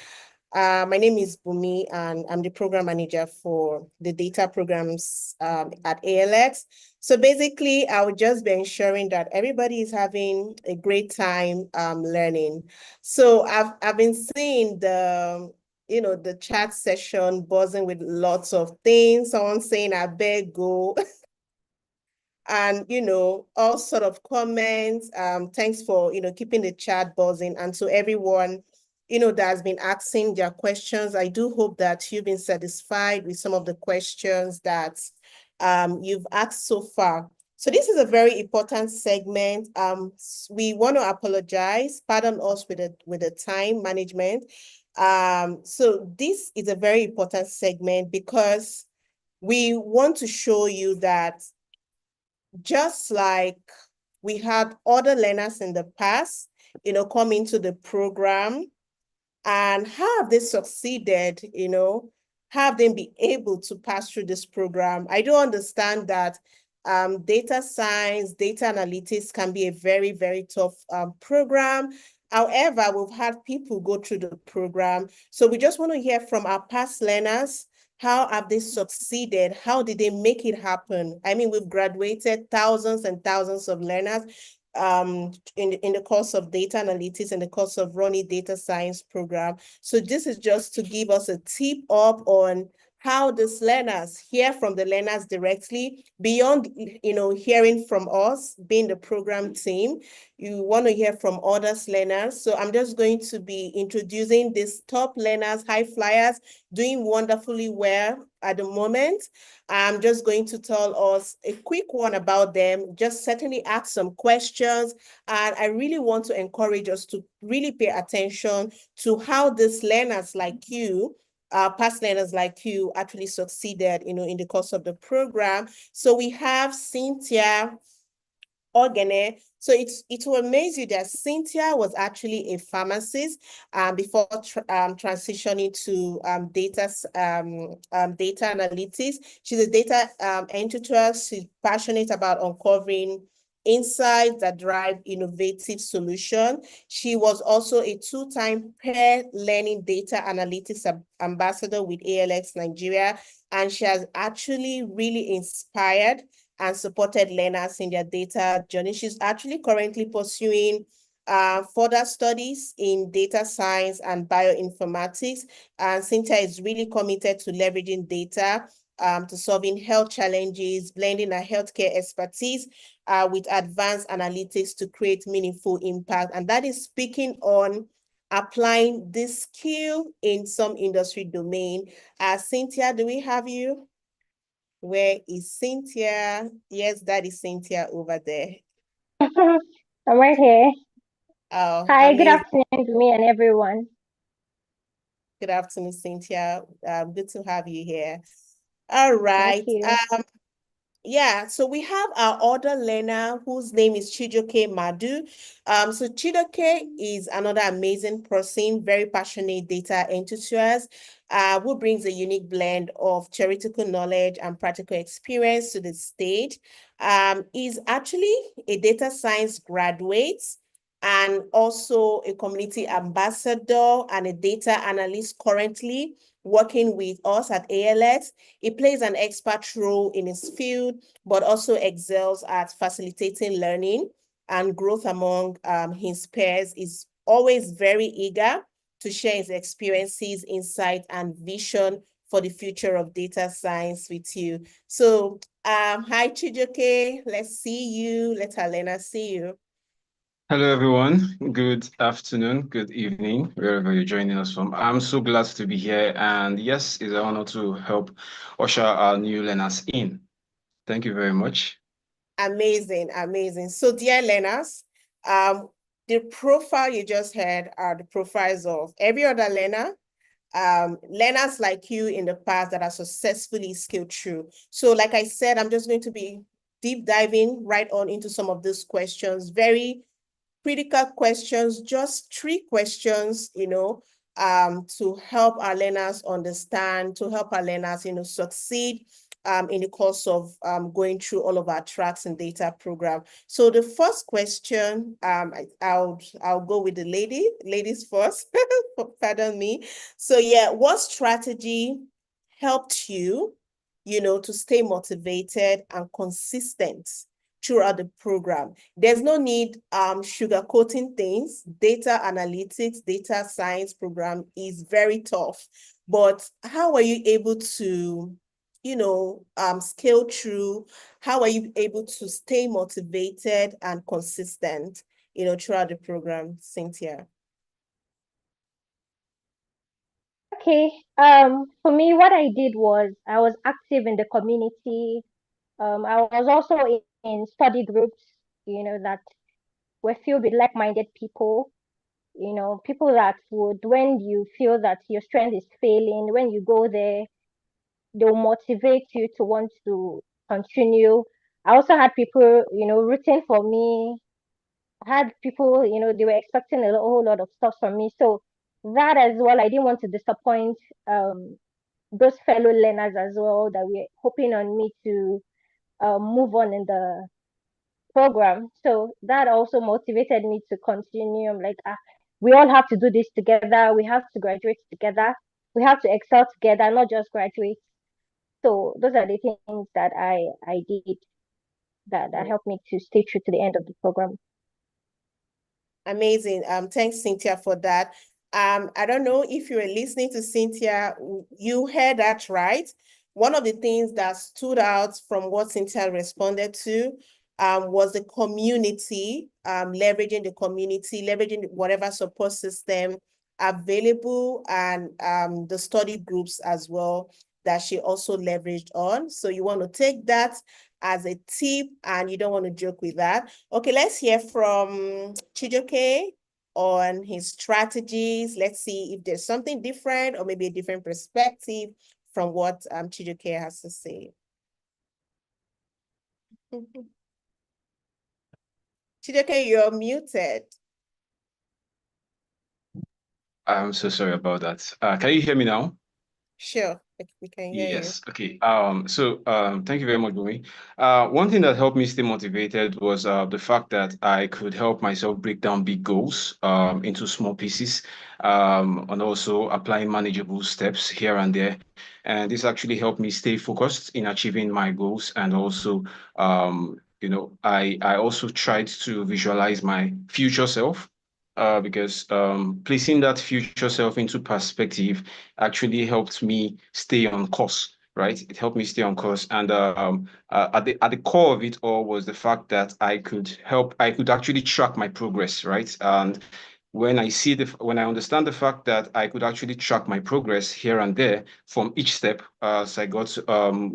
My name is Bumi, and I'm the program manager for the data programs at ALX. So basically, I would just be ensuring that everybody is having a great time learning. So I've been seeing the chat session buzzing with lots of things. Someone saying, I beg go. And, all sort of comments. Thanks for, keeping the chat buzzing. And to everyone that has been asking their questions. I do hope that you've been satisfied with some of the questions that you've asked so far. So this is a very important segment. We want to apologize, pardon us with the time management. So this is a very important segment because we want to show you that just like we had other learners in the past, come into the program, and how have they succeeded, have they been able to pass through this program? I do understand that data science, data analytics can be a very, very tough program. However, we've had people go through the program. So we just want to hear from our past learners. How have they succeeded? How did they make it happen? I mean, we've graduated thousands and thousands of learners in the course of data analytics and the course of running data science program. So this is just to give us a tip up on how these learners hear from the learners directly beyond, hearing from us, being the program team. You want to hear from others learners. So I'm just going to be introducing these top learners, high flyers, doing wonderfully well at the moment. I'm just going to tell us a quick one about them, just certainly ask some questions. And I really want to encourage us to really pay attention to how these learners like you, past learners like you, actually succeeded, in the course of the program. So we have Cynthia Ogene. So it will amaze you that Cynthia was actually a pharmacist before transitioning to data analytics. She's a data enthusiast. She's passionate about uncovering insights that drive innovative solution. She was also a two-time peer learning data analytics ambassador with ALX Nigeria, and she has actually really inspired and supported learners in their data journey. She's actually currently pursuing further studies in data science and bioinformatics. And Cynthia is really committed to leveraging data to solving health challenges, blending her healthcare expertise with advanced analytics to create meaningful impact. And that is speaking on applying this skill in some industry domain. Cynthia, do we have you? Where is Cynthia? Yes, that is Cynthia over there. I'm right here. Oh, Hi, good amazing. afternoon to me and everyone. Good afternoon, Cynthia. Good to have you here. All right. Thank you. Yeah, so we have our other learner whose name is Chijoke Madu. So Chijoke is another amazing person, very passionate data enthusiast, who brings a unique blend of theoretical knowledge and practical experience to the stage. He's actually a data science graduate and also a community ambassador and a data analyst currently working with us at ALX. He plays an expert role in his field, but also excels at facilitating learning and growth among his peers. Is always very eager to share his experiences, insight, and vision for the future of data science with you. So, hi, Chijoke. Let's see you. Let Alena see you. Hello, everyone. Good afternoon, good evening, wherever you're joining us from. I'm so glad to be here. And yes, it's an honor to help usher our new learners in. Thank you very much. Amazing, amazing. So, dear learners, the profile you just heard are the profiles of every other learner, learners like you in the past that are successfully scaled through. So, like I said, I'm just going to be deep diving right on into some of these questions, very critical questions, just 3 questions, to help our learners understand, to help our learners, succeed in the course of going through all of our tracks and data program. So the first question, I'll go with the ladies first, pardon me. So yeah, what strategy helped you, to stay motivated and consistent throughout the program? There's no need sugarcoating things. Data analytics, data science program is very tough. But how are you able to, scale through? How are you able to stay motivated and consistent, throughout the program, Cynthia? Okay. For me, what I did was I was active in the community. I was also in study groups, that were filled with like-minded people, people that would, when you feel that your strength is failing, when you go there, they'll motivate you to want to continue. I also had people, rooting for me. I had people, they were expecting a whole lot of stuff from me. So that as well, I didn't want to disappoint those fellow learners as well that were hoping on me to move on in the program. So that also motivated me to continue. I'm like, we all have to do this together. We have to graduate together. We have to excel together, not just graduate. So those are the things that I did that helped me to stay true to the end of the program. Amazing. Thanks, Cynthia, for that. I don't know if you were listening to Cynthia, you heard that right. One of the things that stood out from what Cynthia responded to was the community, leveraging the community, leveraging whatever support system available, and the study groups as well that she also leveraged on. So you want to take that as a tip and you don't want to joke with that. Okay, let's hear from Chijioke on his strategies. Let's see if there's something different or maybe a different perspective from what Chijioke has to say. Chijioke, you're muted. I'm so sorry about that. Can you hear me now? Sure, we can hear you. Yes. Okay. Thank you very much, Bumi. One thing that helped me stay motivated was the fact that I could help myself break down big goals into small pieces, and also applying manageable steps here and there. And this actually helped me stay focused in achieving my goals. And also, I also tried to visualize my future self. Because placing that future self into perspective actually helped me stay on course, right? It helped me stay on course. And at the core of it all was the fact that I could actually track my progress, right? And when I understand the fact that I could actually track my progress here and there from each step as I got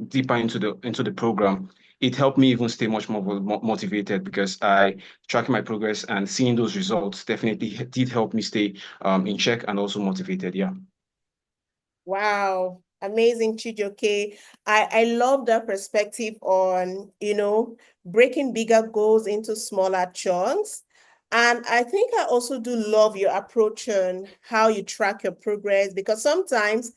deeper into the program, it helped me even stay much more motivated, because tracking my progress and seeing those results definitely did help me stay in check and also motivated. Yeah. Wow, amazing, Chijioke. I love that perspective on, breaking bigger goals into smaller chunks. And I think I also do love your approach on how you track your progress, because sometimes,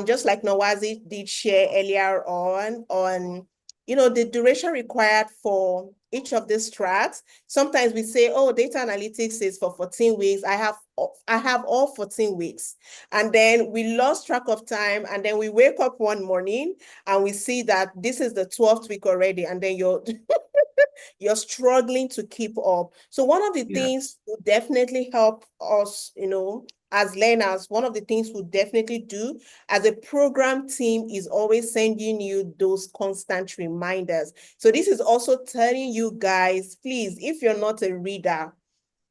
just like Nawazi did share earlier on, the duration required for each of these tracks. Sometimes we say, oh, data analytics is for 14 weeks. I have all 14 weeks. And then we lost track of time. And then we wake up one morning and we see that this is the 12th week already. And then you're struggling to keep up. So one of the things would definitely help us, as learners, one of the things we'll definitely do as a program team is always sending you those constant reminders. So this is also telling you guys, please, if you're not a reader,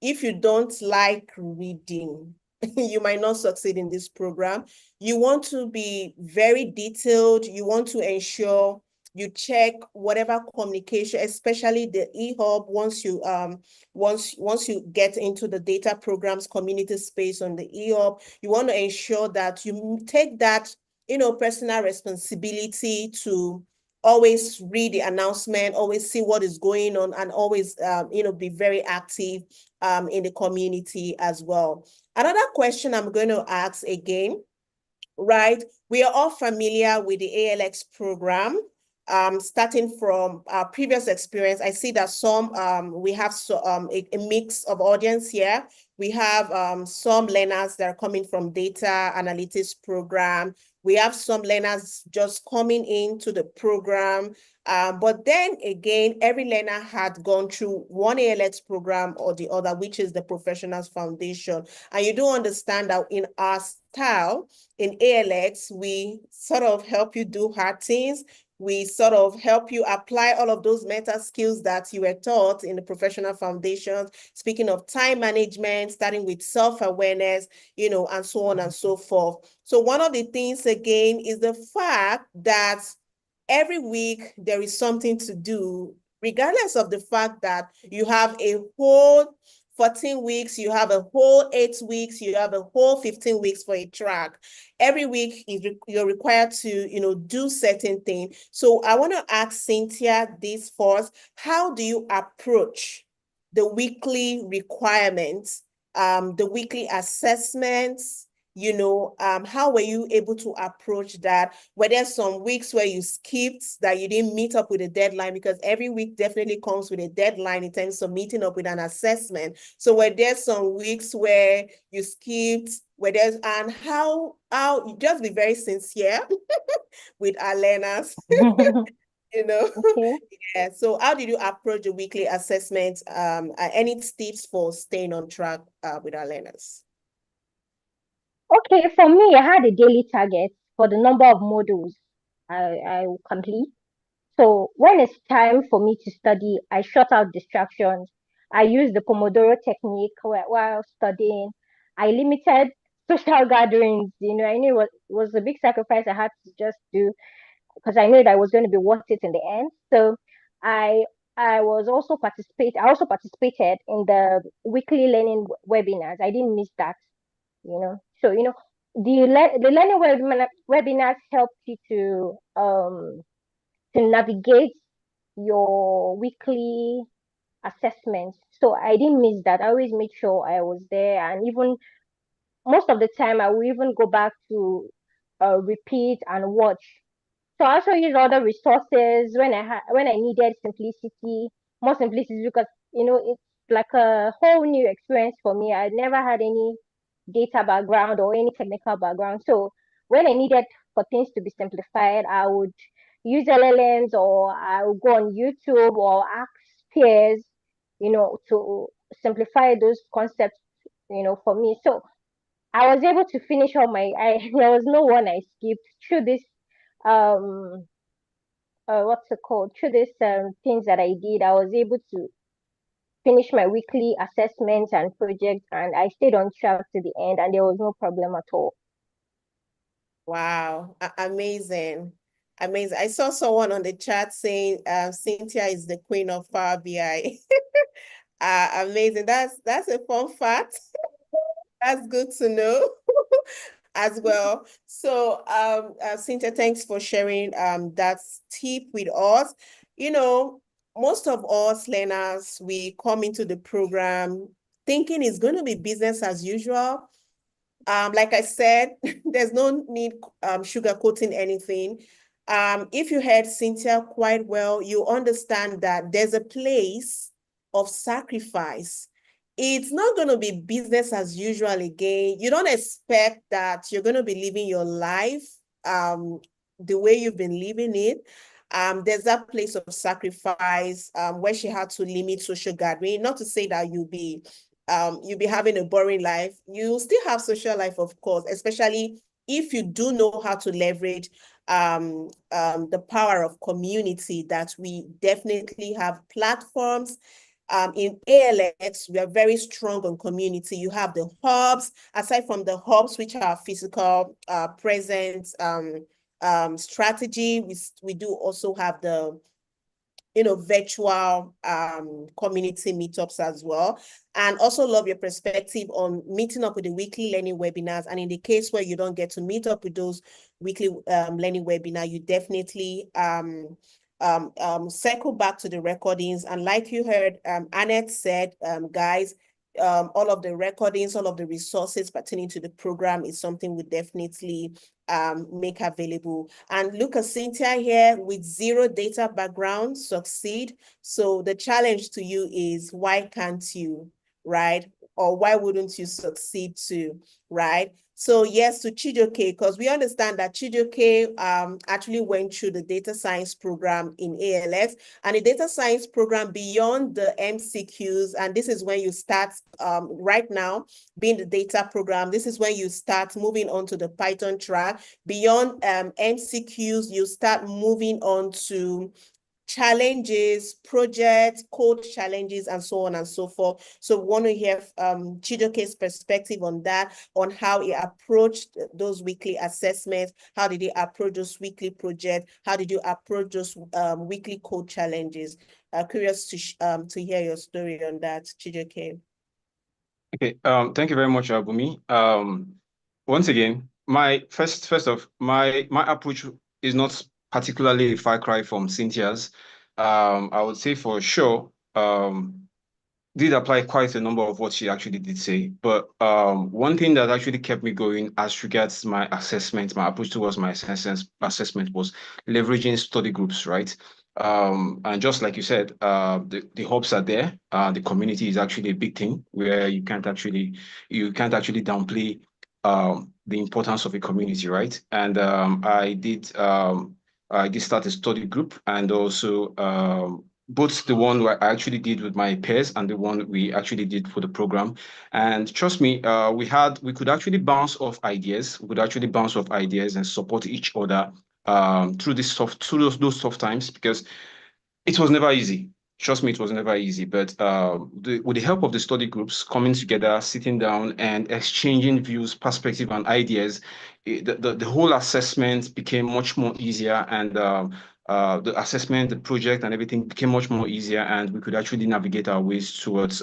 if you don't like reading, you might not succeed in this program. You want to be very detailed. You want to ensure you check whatever communication, especially the eHub, once you get into the data programs community space on the eHub, you want to ensure that you take that, personal responsibility to always read the announcement, always see what is going on, and always, be very active in the community as well. Another question I'm going to ask again, right? We are all familiar with the ALX program. Starting from our previous experience, I see that we have a mix of audience here. We have some learners that are coming from data analytics program. We have some learners just coming into the program. But then again, every learner had gone through one ALX program or the other, which is the Professionals Foundation. And you do understand that in our style in ALX, we sort of help you do hard things. We sort of help you apply all of those meta skills that you were taught in the professional foundations. Speaking of time management, starting with self-awareness, and so on and so forth. So one of the things again is the fact that every week there is something to do, regardless of the fact that you have a whole 14 weeks, you have a whole 8 weeks, you have a whole 15 weeks for a track. Every week you're required to, do certain things. So I want to ask Cynthia this first. How do you approach the weekly requirements, the weekly assessments? How were you able to approach that? Were there some weeks where you skipped, that you didn't meet up with a deadline? Because every week definitely comes with a deadline in terms of meeting up with an assessment. So were there some weeks where you skipped? And how just be very sincere with our learners, Okay. Yeah. So how did you approach the weekly assessment? Any tips for staying on track with our learners? Okay, for me, I had a daily target for the number of modules I will complete. So when it's time for me to study, I shut out distractions. I use the Pomodoro technique while studying. I limited social gatherings. I knew it was a big sacrifice I had to just do because I knew that was going to be worth it in the end. So I I also participated in the weekly learning webinars. I didn't miss that. So the learning webinars help you to navigate your weekly assessments. So I didn't miss that. I always made sure I was there, and even most of the time I will even go back to repeat and watch. So I also use other resources when I needed more simplicity, because it's like a whole new experience for me. I never had any data background or any technical background. So when I needed for things to be simplified, I would use LLMs, or I would go on YouTube or ask peers, to simplify those concepts, for me. So I was able to finish all there was no one I skipped through this um what's it called through this things that I did. I was able to finish my weekly assessments and projects, and I stayed on track to the end, and there was no problem at all. Wow, amazing. Amazing. I saw someone on the chat saying Cynthia is the queen of Power BI. Amazing. That's a fun fact. That's good to know as well. So Cynthia, thanks for sharing that tip with us. Most of us learners, we come into the program thinking it's going to be business as usual. Like I said, there's no need sugarcoating anything. If you heard Cynthia quite well, you understand that there's a place of sacrifice. It's not going to be business as usual again. You don't expect that you're going to be living your life the way you've been living it. There's that place of sacrifice where she had to limit social gathering. Not to say that you'll be having a boring life. You still have social life, of course, especially if you do know how to leverage the power of community, that we definitely have platforms. In ALX, we are very strong on community. You have the hubs, aside from the hubs, which are physical presence strategy. We do also have the virtual community meetups as well. And also love your perspective on meeting up with the weekly learning webinars. And in the case where you don't get to meet up with those weekly learning webinar, you definitely circle back to the recordings. And like you heard Annette said, guys, all of the recordings, all of the resources pertaining to the program is something we definitely make available. And look at Cynthia here with zero data background, succeed. So the challenge to you is, why can't you, right? or why wouldn't you succeed too, right? So yes, to Chijoke, because we understand that Chijoke actually went through the data science program in ALX, and the data science program beyond the MCQs, and this is when you start right now being the data program. This is when you start moving on to the Python track. Beyond MCQs, you start moving on to challenges, projects, code challenges, and so on and so forth. So we want to hear Chijoke's perspective on that, on how he approached those weekly assessments. How did he approach those weekly projects? How did you approach those weekly code challenges? Curious to hear your story on that, Chijoke. Okay, thank you very much, Bumi. Once again, my approach is not particularly a far cry from Cynthia's. I would say for sure, did apply quite a number of what she actually did say. But one thing that actually kept me going as regards my assessment, my approach towards my assessment was leveraging study groups, right? And just like you said, the hubs are there. The community is actually a big thing where you can't actually downplay the importance of a community, right? And I did start a study group, and also both the one where I actually did with my peers and the one we actually did for the program. And trust me, we could actually bounce off ideas. We could actually bounce off ideas and support each other through those tough times, because it was never easy. Trust me, it was never easy. But with the help of the study groups coming together, sitting down and exchanging views, perspective, and ideas, the whole assessment became much more easier, and the assessment, the project, and everything became much more easier, and we could actually navigate our ways towards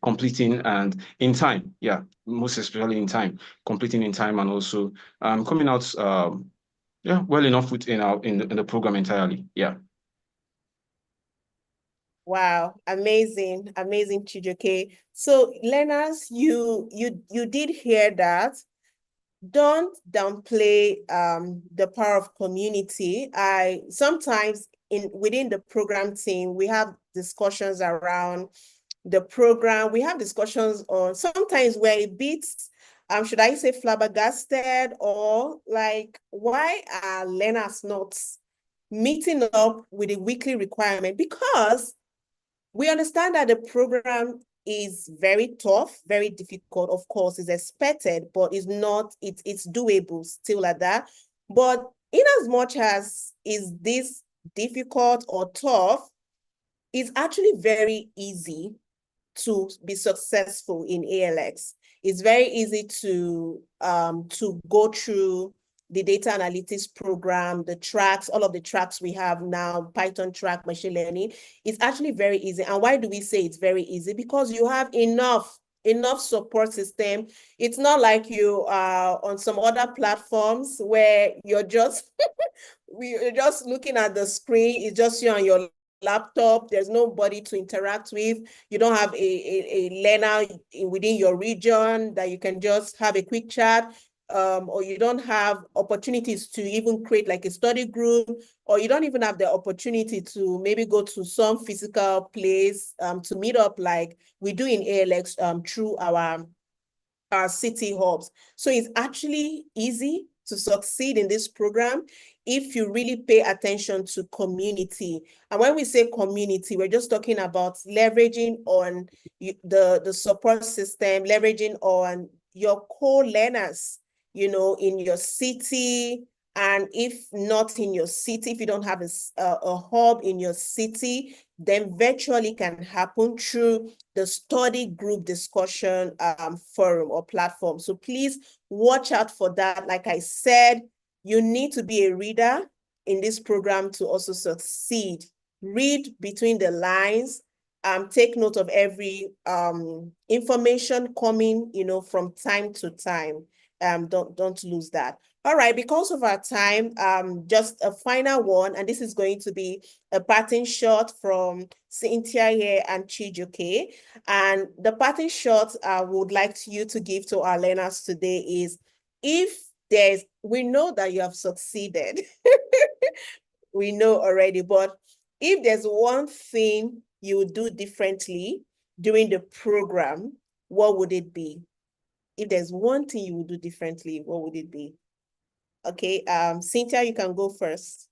completing and in time. Yeah, most especially in time, completing in time, and also coming out well enough in the program entirely. Yeah. Wow, amazing, amazing, Chijoke. So learners, you did hear that. Don't downplay the power of community. I sometimes within the program team, we have discussions around the program. We have discussions on sometimes we're a bit should I say flabbergasted, or like, why are learners not meeting up with a weekly requirement? Because we understand that the program is very tough, very difficult. Of course, it's expected, but it's not, it's doable still at that. But in as much as is this difficult or tough, it's actually very easy to be successful in ALX. It's very easy to go through the data analytics program, the tracks, all of the tracks we have now, Python track, machine learning. It's actually very easy. And why do we say it's very easy? Because you have enough support system. It's not like you are on some other platforms where you're just we're just looking at the screen. It's just you on your laptop. There's nobody to interact with. You don't have a learner within your region that you can just have a quick chat, or you don't have opportunities to even create like a study group, or you don't even have the opportunity to maybe go to some physical place to meet up like we do in ALX through our city hubs. So it's actually easy to succeed in this program if you really pay attention to community. And when we say community, we're just talking about leveraging on the support system, leveraging on your co-learners, in your city. And if not in your city, if you don't have a hub in your city, then virtually can happen through the study group discussion forum or platform. So please watch out for that. Like I said, you need to be a reader in this program to also succeed. Read between the lines, take note of every information coming, from time to time. Don't lose that. All right, because of our time, just a final one, and this is going to be a parting shot from Cynthia here and Chijoke. And the parting shot I would like you to give to our learners today is, we know that you have succeeded. We know already, but if there's one thing you would do differently during the program, what would it be? If there's one thing you would do differently, what would it be? Okay, Cynthia, you can go first.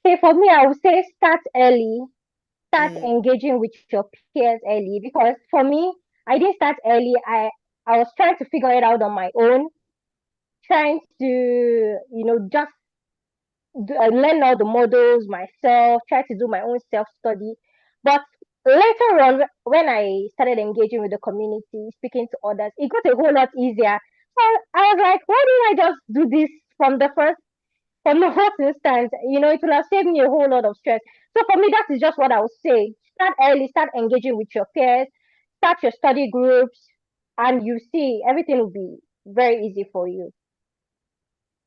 Okay, for me, I would say start early, start Mm. engaging with your peers early, because for me, I didn't start early. I was trying to figure it out on my own, trying to, just learn all the models myself, try to do my own self-study. But later on, when I started engaging with the community, speaking to others, it got a whole lot easier. So I was like, why didn't I just do this from the first instance? It will have saved me a whole lot of stress. So for me, that is just what I would say. Start early, start engaging with your peers, start your study groups, and you see everything will be very easy for you.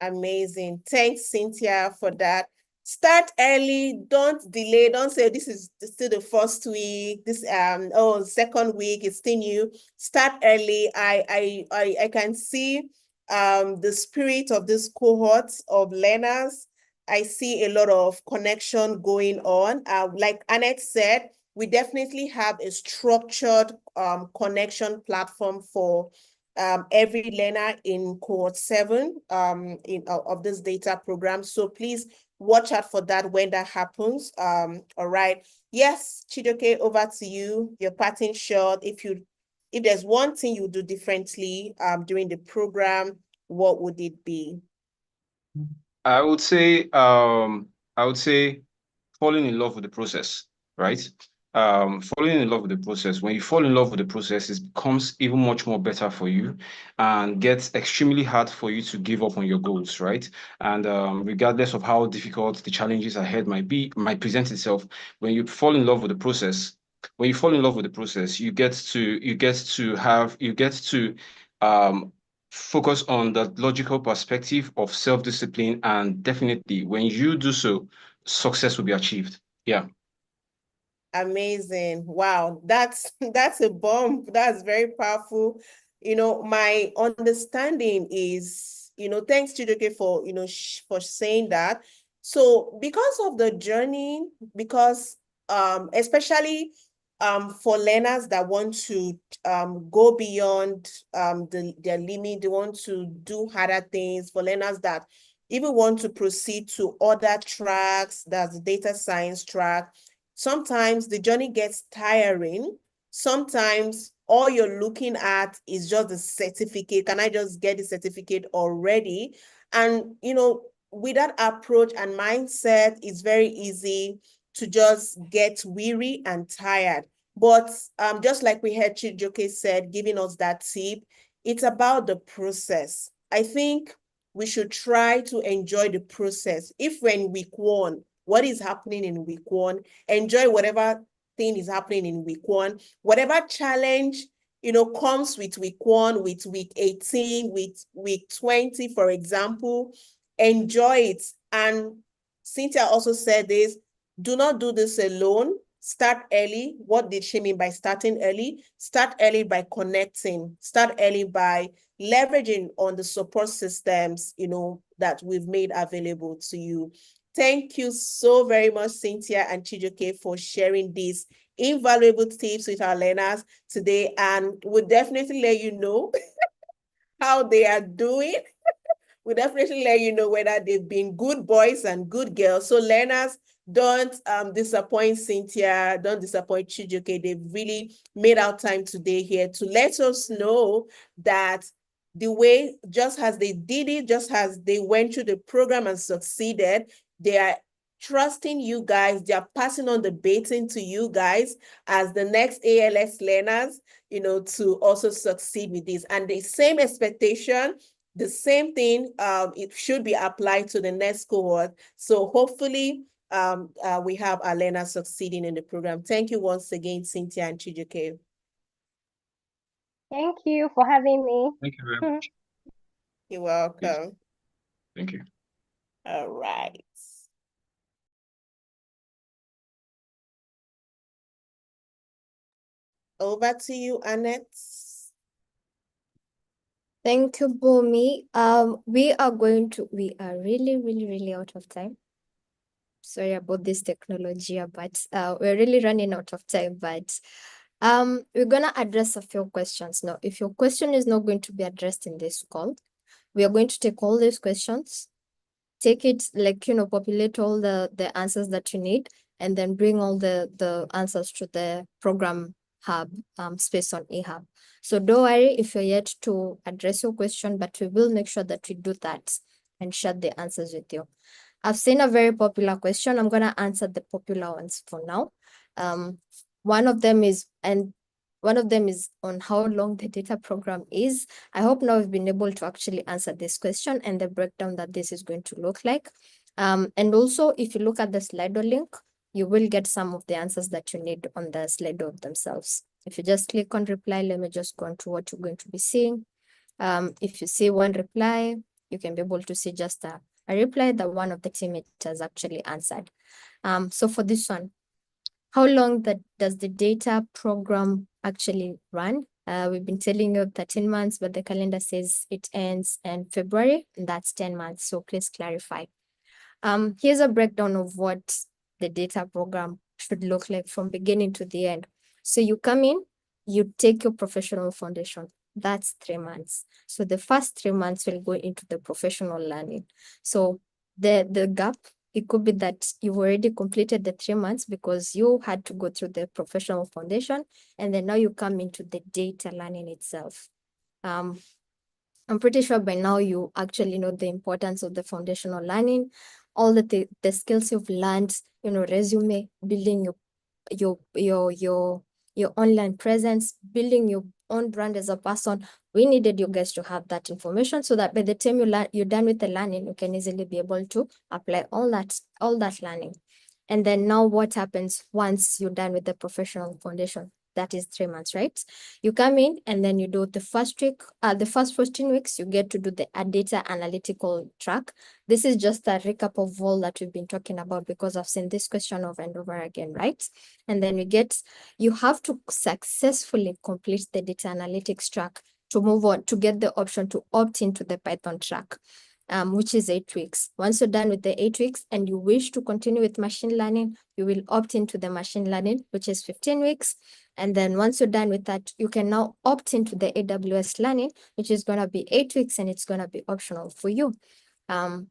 Amazing. Thanks, Cynthia, for that. Start early, don't delay, don't say this is still the first week, second week, it's still new. Start early. I can see the spirit of this cohort of learners. I see a lot of connection going on. Like Annette said, we definitely have a structured connection platform for every learner in cohort 7 of this data program. So please watch out for that when that happens. All right. Yes, Chidoke, over to you. Your parting shot. If there's one thing you do differently during the program, what would it be? I would say falling in love with the process, right? Falling in love with the process. When you fall in love with the process, it becomes even much more better for you and gets extremely hard for you to give up on your goals, right? And regardless of how difficult the challenges ahead might present itself, when you fall in love with the process, you get to focus on the logical perspective of self-discipline, and definitely when you do so, success will be achieved. Yeah. Amazing. Wow. That's a bomb. That's very powerful. My understanding is, thanks to Joke for, for saying that. So because of the journey, because especially for learners that want to go beyond their limit, they want to do harder things, for learners that even want to proceed to other tracks, that's the data science track. Sometimes the journey gets tiring. Sometimes all you're looking at is just the certificate. Can I just get the certificate already? And, with that approach and mindset, it's very easy to just get weary and tired. But just like we heard Chijoke said, giving us that tip, it's about the process. I think we should try to enjoy the process. If we're in week 1, what is happening in week 1, enjoy whatever thing is happening in week 1, whatever challenge, comes with week 1, with week 18, with week 20, for example, enjoy it. And Cynthia also said this, do not do this alone. Start early. What did she mean by starting early? Start early by connecting. Start early by leveraging on the support systems, that we've made available to you. Thank you so very much, Cynthia and Chijoke, for sharing these invaluable tips with our learners today. And we'll definitely let you know how they are doing. We'll definitely let you know whether they've been good boys and good girls. So learners, don't disappoint Cynthia, don't disappoint Chijoke. They've really made our time today here to let us know that the way, just as they did it, just as they went through the program and succeeded, they are trusting you guys. They are passing on the baton to you guys as the next ALS learners, to also succeed with this. And the same expectation, the same thing, it should be applied to the next cohort. So hopefully we have our learners succeeding in the program. Thank you once again, Cynthia and Chijoke. Thank you for having me. Thank you very much. You're welcome. Thank you. All right. Over to you, Annette. Thank you, Bumi. We are really, really, really out of time. Sorry about this technology, but we're really running out of time. But We're gonna address a few questions now. If your question is not going to be addressed in this call, we are going to take all these questions, take it like, populate all the answers that you need, and then bring all the answers to the program hub space on eHub. So don't worry if you're yet to address your question, but we will make sure that we do that and share the answers with you. I've seen a very popular question. I'm gonna answer the popular ones for now. One of them is on how long the data program is. I hope now we've been able to actually answer this question and the breakdown that this is going to look like. And also, if you look at the Slido link, you will get some of the answers that you need on the Slido themselves. If you just click on reply, let me just go on to what you're going to be seeing. If you see one reply, you can be able to see just a reply that one of the teammates has actually answered. So for this one, how long does the data program actually run? We've been telling you 13 months, but the calendar says it ends in February, and that's 10 months. So please clarify. Here's a breakdown of what the data program should look like from beginning to the end. So you come in, you take your professional foundation. That's 3 months. So the first 3 months will go into the professional learning. So the gap, it could be that you've already completed the 3 months because you had to go through the professional foundation, and then now you come into the data learning itself. I'm pretty sure by now you actually know the importance of the foundational learning, all the skills you've learned, resume, building your online presence, building your own brand as a person. We needed you guys to have that information so that by the time you're done with the learning, you can easily be able to apply all that learning. And then now what happens once you're done with the professional foundation? That is 3 months, right? You come in and then you do the first week, the first 14 weeks, you get to do the data analytical track. This is just a recap of all that we've been talking about because I've seen this question over and over again, right? And then you have to successfully complete the data analytics track to move on, to get the option to opt into the Python track. Which is 8 weeks. Once you're done with the 8 weeks and you wish to continue with machine learning, you will opt into the machine learning, which is 15 weeks. And then once you're done with that, you can now opt into the AWS learning, which is going to be 8 weeks and it's going to be optional for you.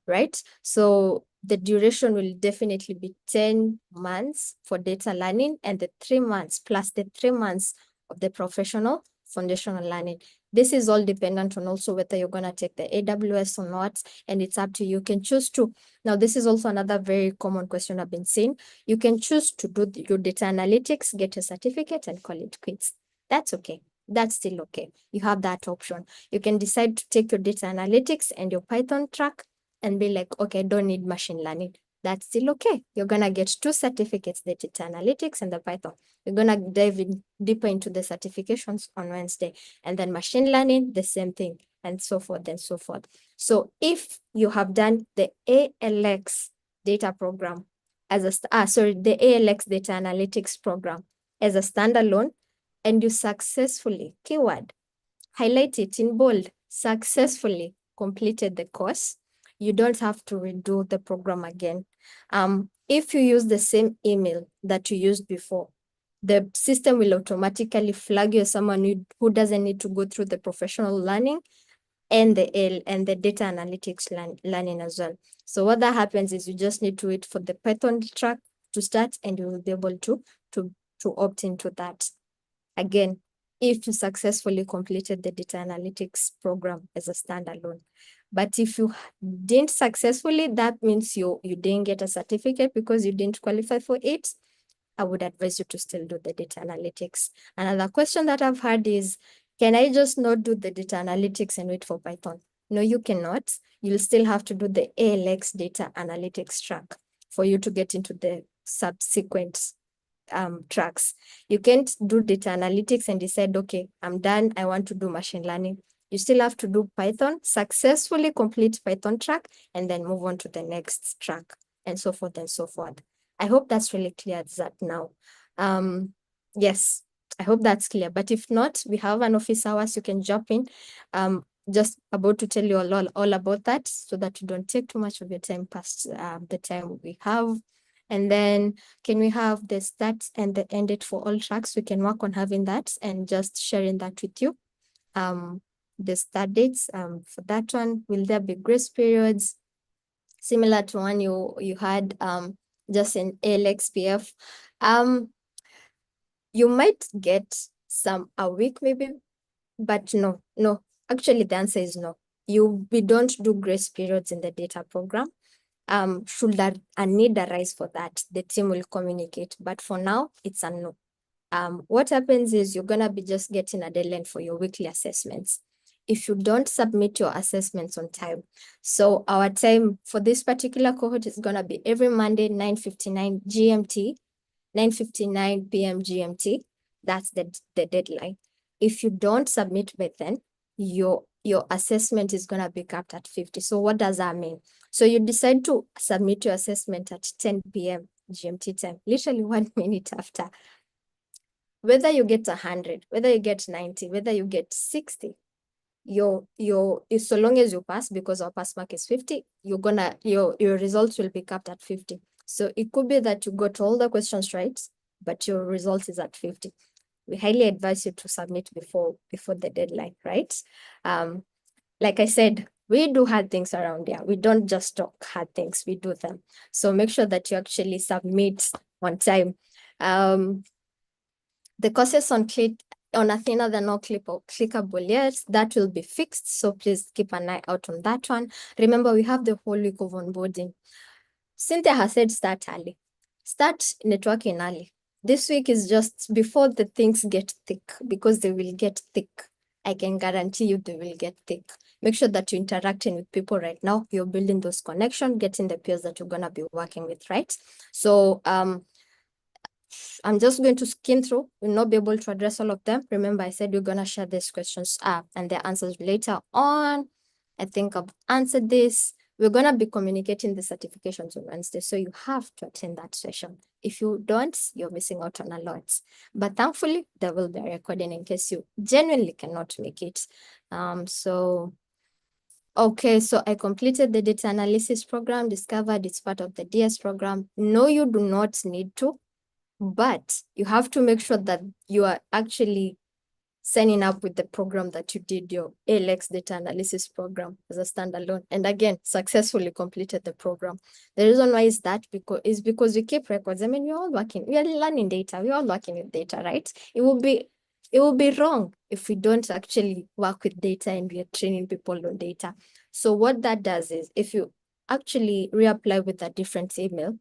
Right? So the duration will definitely be 10 months for data learning and the 3 months plus the 3 months of the professional foundational learning. This is all dependent on also whether you're going to take the AWS or not, and it's up to you. You can choose to. Now, this is also another very common question I've been seeing. You can choose to do your data analytics, get a certificate, and call it quits. That's okay. That's still okay. You have that option. You can decide to take your data analytics and your Python track and be like, okay, I don't need machine learning. That's still okay. You're going to get 2 certificates, the data analytics and the Python. You're going to dive in deeper into the certifications on Wednesday. And then machine learning, the same thing, and so forth and so forth. So if you have done the ALX data program as the ALX data analytics program as a standalone, and you successfully, keyword, highlight it in bold, successfully completed the course, you don't have to redo the program again. If you use the same email that you used before, the system will automatically flag you as someone who doesn't need to go through the professional learning and the data analytics learning as well. So what that happens is you just need to wait for the Python track to start and you will be able to opt into that. Again, if you successfully completed the data analytics program as a standalone. But if you didn't successfully, that means you didn't get a certificate because you didn't qualify for it. I would advise you to still do the data analytics. Another question that I've heard is, can I just not do the data analytics and wait for Python? No, you cannot. You'll still have to do the ALX data analytics track for you to get into the subsequent tracks. You can't do data analytics and decide, okay, I'm done, I want to do machine learning. You still have to do Python, successfully complete Python track, and then move on to the next track, and so forth and so forth. I hope that's really clear as that now. Yes, I hope that's clear. But if not, we have an office hours, you can jump in. Just about to tell you all about that so that you don't take too much of your time past the time we have. And then can we have the start and the end date for all tracks? We can work on having that and just sharing that with you. The start dates for that one, will there be grace periods? Similar to one you had just in ALXPF. You might get some a week maybe, but no. Actually, the answer is no. We don't do grace periods in the data program. Should a need arise for that, the team will communicate. But for now, it's a no. What happens is you're gonna be just getting a deadline for your weekly assessments. If you don't submit your assessments on time. So our time for this particular cohort is gonna be every Monday, 9:59 GMT, 9:59 PM GMT. That's the deadline. If you don't submit by then, your assessment is gonna be capped at 50. So what does that mean? So you decide to submit your assessment at 10 PM GMT time, literally 1 minute after. Whether you get 100, whether you get 90, whether you get 60, so long as you pass, because our pass mark is 50, your results will be capped at 50. So it could be that you got all the questions right, but your result is at 50. We highly advise you to submit before the deadline, right? Like I said, we do hard things around here. We don't just talk hard things, we do them. So make sure that you actually submit on time. The courses on Athena, they're not clickable yet. That will be fixed. So please keep an eye out on that one. Remember, we have the whole week of onboarding. Cynthia has said start early. Start networking early. This week is just before the things get thick, because they will get thick. I can guarantee you they will get thick. Make sure that you're interacting with people right now. You're building those connections, getting the peers that you're going to be working with, right? So, I'm just going to skim through. We'll not be able to address all of them. Remember, I said we're going to share these questions and their answers later on. I think I've answered this. We're going to be communicating the certifications on Wednesday, so you have to attend that session. If you don't, you're missing out on a lot. But thankfully, there will be a recording in case you genuinely cannot make it. Okay, so I completed the data analysis program, discovered it's part of the DS program. No, you do not need to. But you have to make sure that you are actually signing up with the program that you did your ALX data analysis program as a standalone. And again, successfully completed the program. The reason why is that because we keep records. I mean, we're all working, we are learning data, we're all working with data, right? It will be wrong if we don't actually work with data and we are training people on data. So what that does is, if you actually reapply with a different email,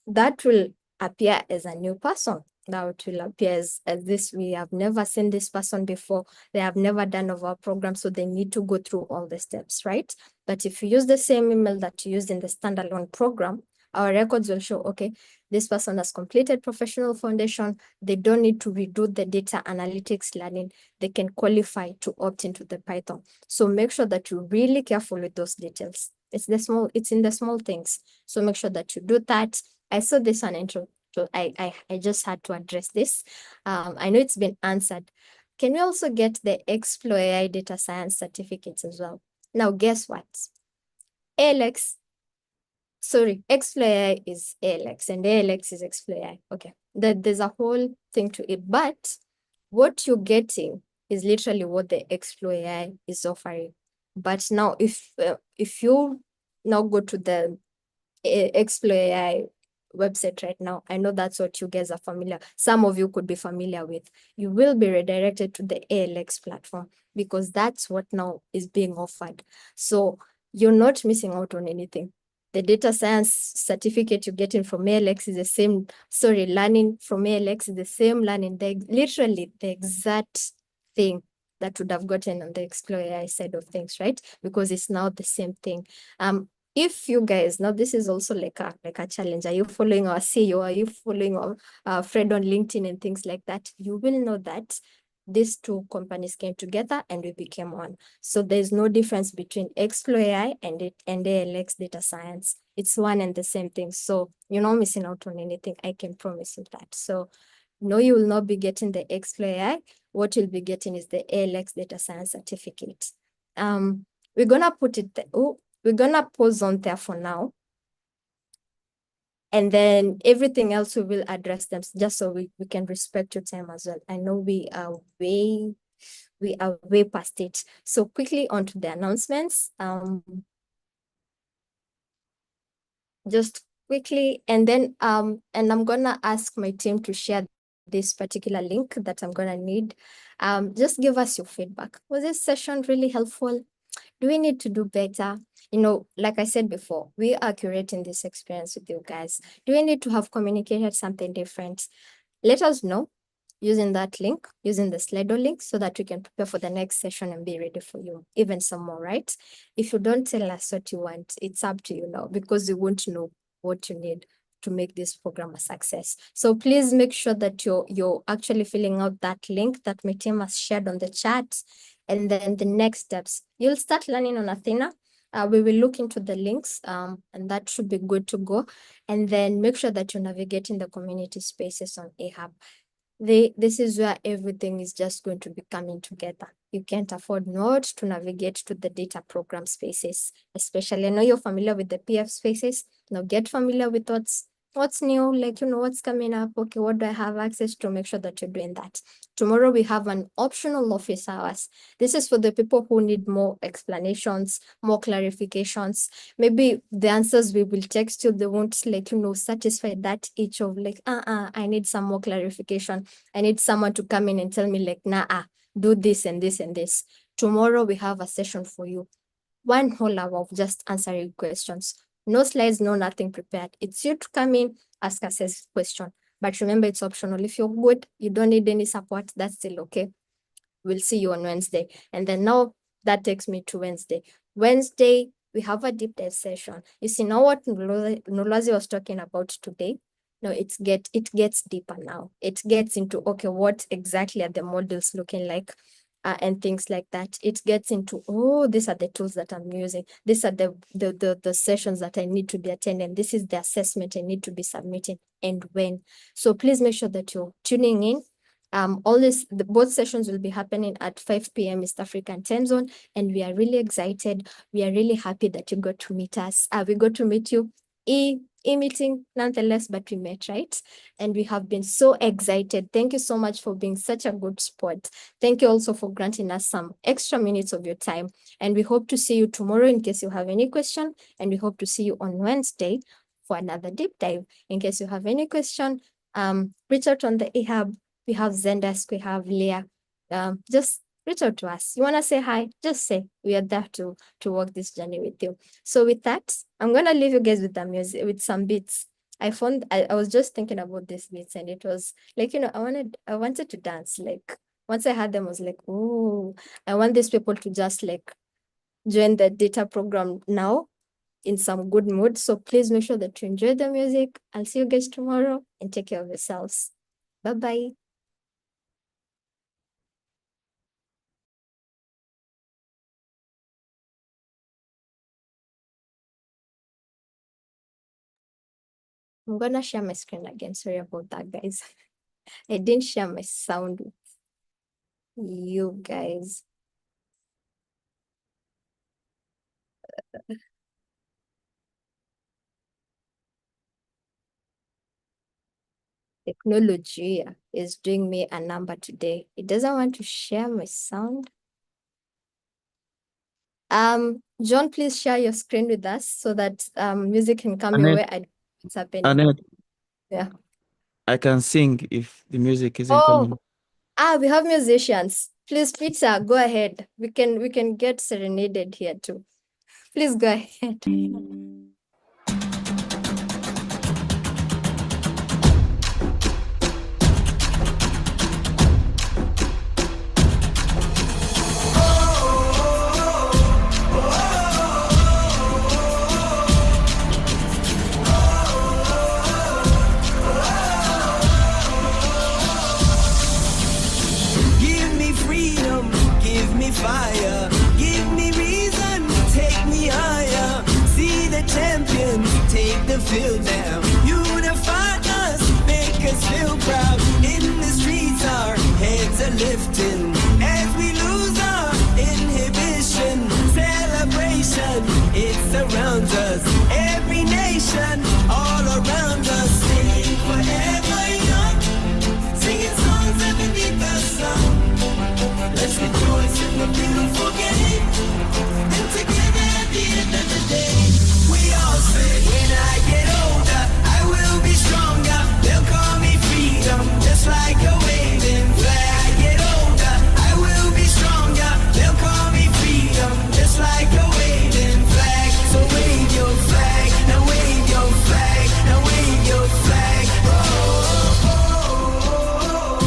that will appear as a new person. That will appear as this. We have never seen this person before. They have never done of our program, so they need to go through all the steps, right? But if you use the same email that you used in the standalone program, our records will show, okay, this person has completed professional foundation. They don't need to redo the data analytics learning. They can qualify to opt into the Python. So make sure that you're really careful with those details. It's in the small things. So make sure that you do that. I saw this on intro, so I just had to address this. I know it's been answered. Can we also get the Explo AI data science certificates as well? Now, guess what? Explo AI is ALX and ALX is Explo AI. Okay, there's a whole thing to it, but what you're getting is literally what the Explo AI is offering. But now, if you now go to the Explo AI website right now, I know that's what you guys are familiar. Some of you could be familiar with. You will be redirected to the ALX platform because that's what now is being offered. So you're not missing out on anything. The data science certificate you're getting from ALX is the same. Learning from ALX is the same learning. Literally the exact thing that would have gotten on the Explo AI side of things, right? Because it's now the same thing. If you guys, now this is also like a challenge. Are you following our CEO? Are you following our Fred on LinkedIn and things like that? You will know that these two companies came together and we became one. So there's no difference between Explo AI and ALX data science. It's one and the same thing. So you're not missing out on anything. I can promise you that. So no, you will not be getting the Explo AI. What you'll be getting is the ALX data science certificate. We're gonna put it there. We're gonna pause on there for now. And then everything else we will address them just so we can respect your time as well. I know we are way past it. So quickly on to the announcements. Just quickly, and then and I'm gonna ask my team to share this particular link that I'm gonna need. Just give us your feedback. Was this session really helpful? Do we need to do better? You know, like I said before, we are curating this experience with you guys. Do we need to have communicated something different? Let us know using that link, using the Slido link, so that we can prepare for the next session and be ready for you, even some more, right? If you don't tell us what you want, it's up to you now, because you won't know what you need to make this program a success. So please make sure that you're actually filling out that link that my team has shared on the chat. And then the next steps, you'll start learning on Athena. We will look into the links, and that should be good to go. And then make sure that you navigate in the community spaces on AHAB. This is where everything is just going to be coming together. You can't afford not to navigate to the data program spaces, especially. I know you're familiar with the PF spaces. Now get familiar with what's new, like, you know, what's coming up. Okay, what do I have access to? Make sure that you're doing that. Tomorrow we have an optional office hours. This is for the people who need more explanations, more clarifications. Maybe the answers we will text you, they won't, like, you know, satisfy that itch of like, I need some more clarification. I need someone to come in and tell me like, do this and this and this. Tomorrow we have a session for you. 1 whole hour of just answering questions. No slides, no nothing prepared. It's you to come in, ask us a question. But remember, it's optional. If you're good, you don't need any support, that's still okay. We'll see you on Wednesday. And then now that takes me to Wednesday. Wednesday, we have a deep dive session. You see, now what Nolazi was talking about today, no, it gets deeper now. It gets into, okay, what exactly are the models looking like? And things like that. It gets into, oh, these are the tools that I'm using. These are the sessions that I need to be attending. This is the assessment I need to be submitting, and when. So please make sure that you're tuning in. Both sessions will be happening at 5 p.m. East African time zone, and we are really excited. We are really happy that you got to meet us. We got to meet you e-meeting nonetheless, but we met, right? And we have been so excited. Thank you so much for being such a good sport. Thank you also for granting us some extra minutes of your time. And we hope to see you tomorrow in case you have any question. And we hope to see you on Wednesday for another deep dive. In case you have any question, reach out on the eHub. We have Zendesk, we have Leah. Just reach out to us. You want to say hi? Just say we are there to walk this journey with you. So with that, I'm gonna leave you guys with the music, with some beats. I was just thinking about these beats, and it was like, you know, I wanted to dance. Like once I heard them, I was like, oh, I want these people to just like join the data program now in some good mood. So please make sure that you enjoy the music. I'll see you guys tomorrow, and take care of yourselves. Bye-bye. I'm gonna share my screen again. Sorry about that, guys. I didn't share my sound with you guys. Technology is doing me a number today. It doesn't want to share my sound. John, please share your screen with us so that music can come your way. It's happening. Annette, Yeah. I can sing if the music isn't coming. We have musicians. Please, Peter, go ahead. We can get serenaded here too. Please go ahead. Give me freedom, give me fire, give me reason, take me higher. See the us. Every nation all around us. Sing forever young, singing songs underneath the sun. Let's rejoice in the beautiful game, and together at the end of the day, we all say, when I get older, I will be stronger. They'll call me freedom, just like a waving flag. I get older, I will be stronger. They'll call me freedom, just like a waving flag. So wave your flag, now wave your flag, now wave your flag. Oh, oh, oh, oh,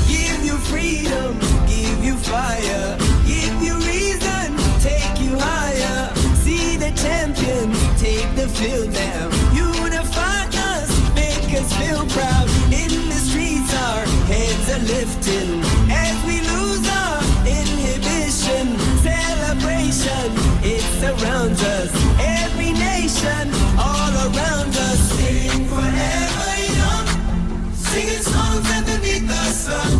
give you freedom, give you fire, give you reason, take you higher. See the champions take the field now. Unify us, make us feel proud. In the streets our heads are lifting as we lose our inhibition. Celebration, it surrounds us. Every nation all around us. Sing forever young, singing songs underneath the sun.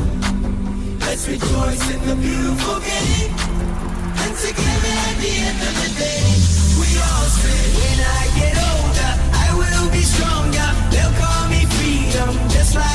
Let's rejoice in the beautiful game, and together at the end of the day, we all say, when I get older, I will be stronger. They'll call me freedom, just like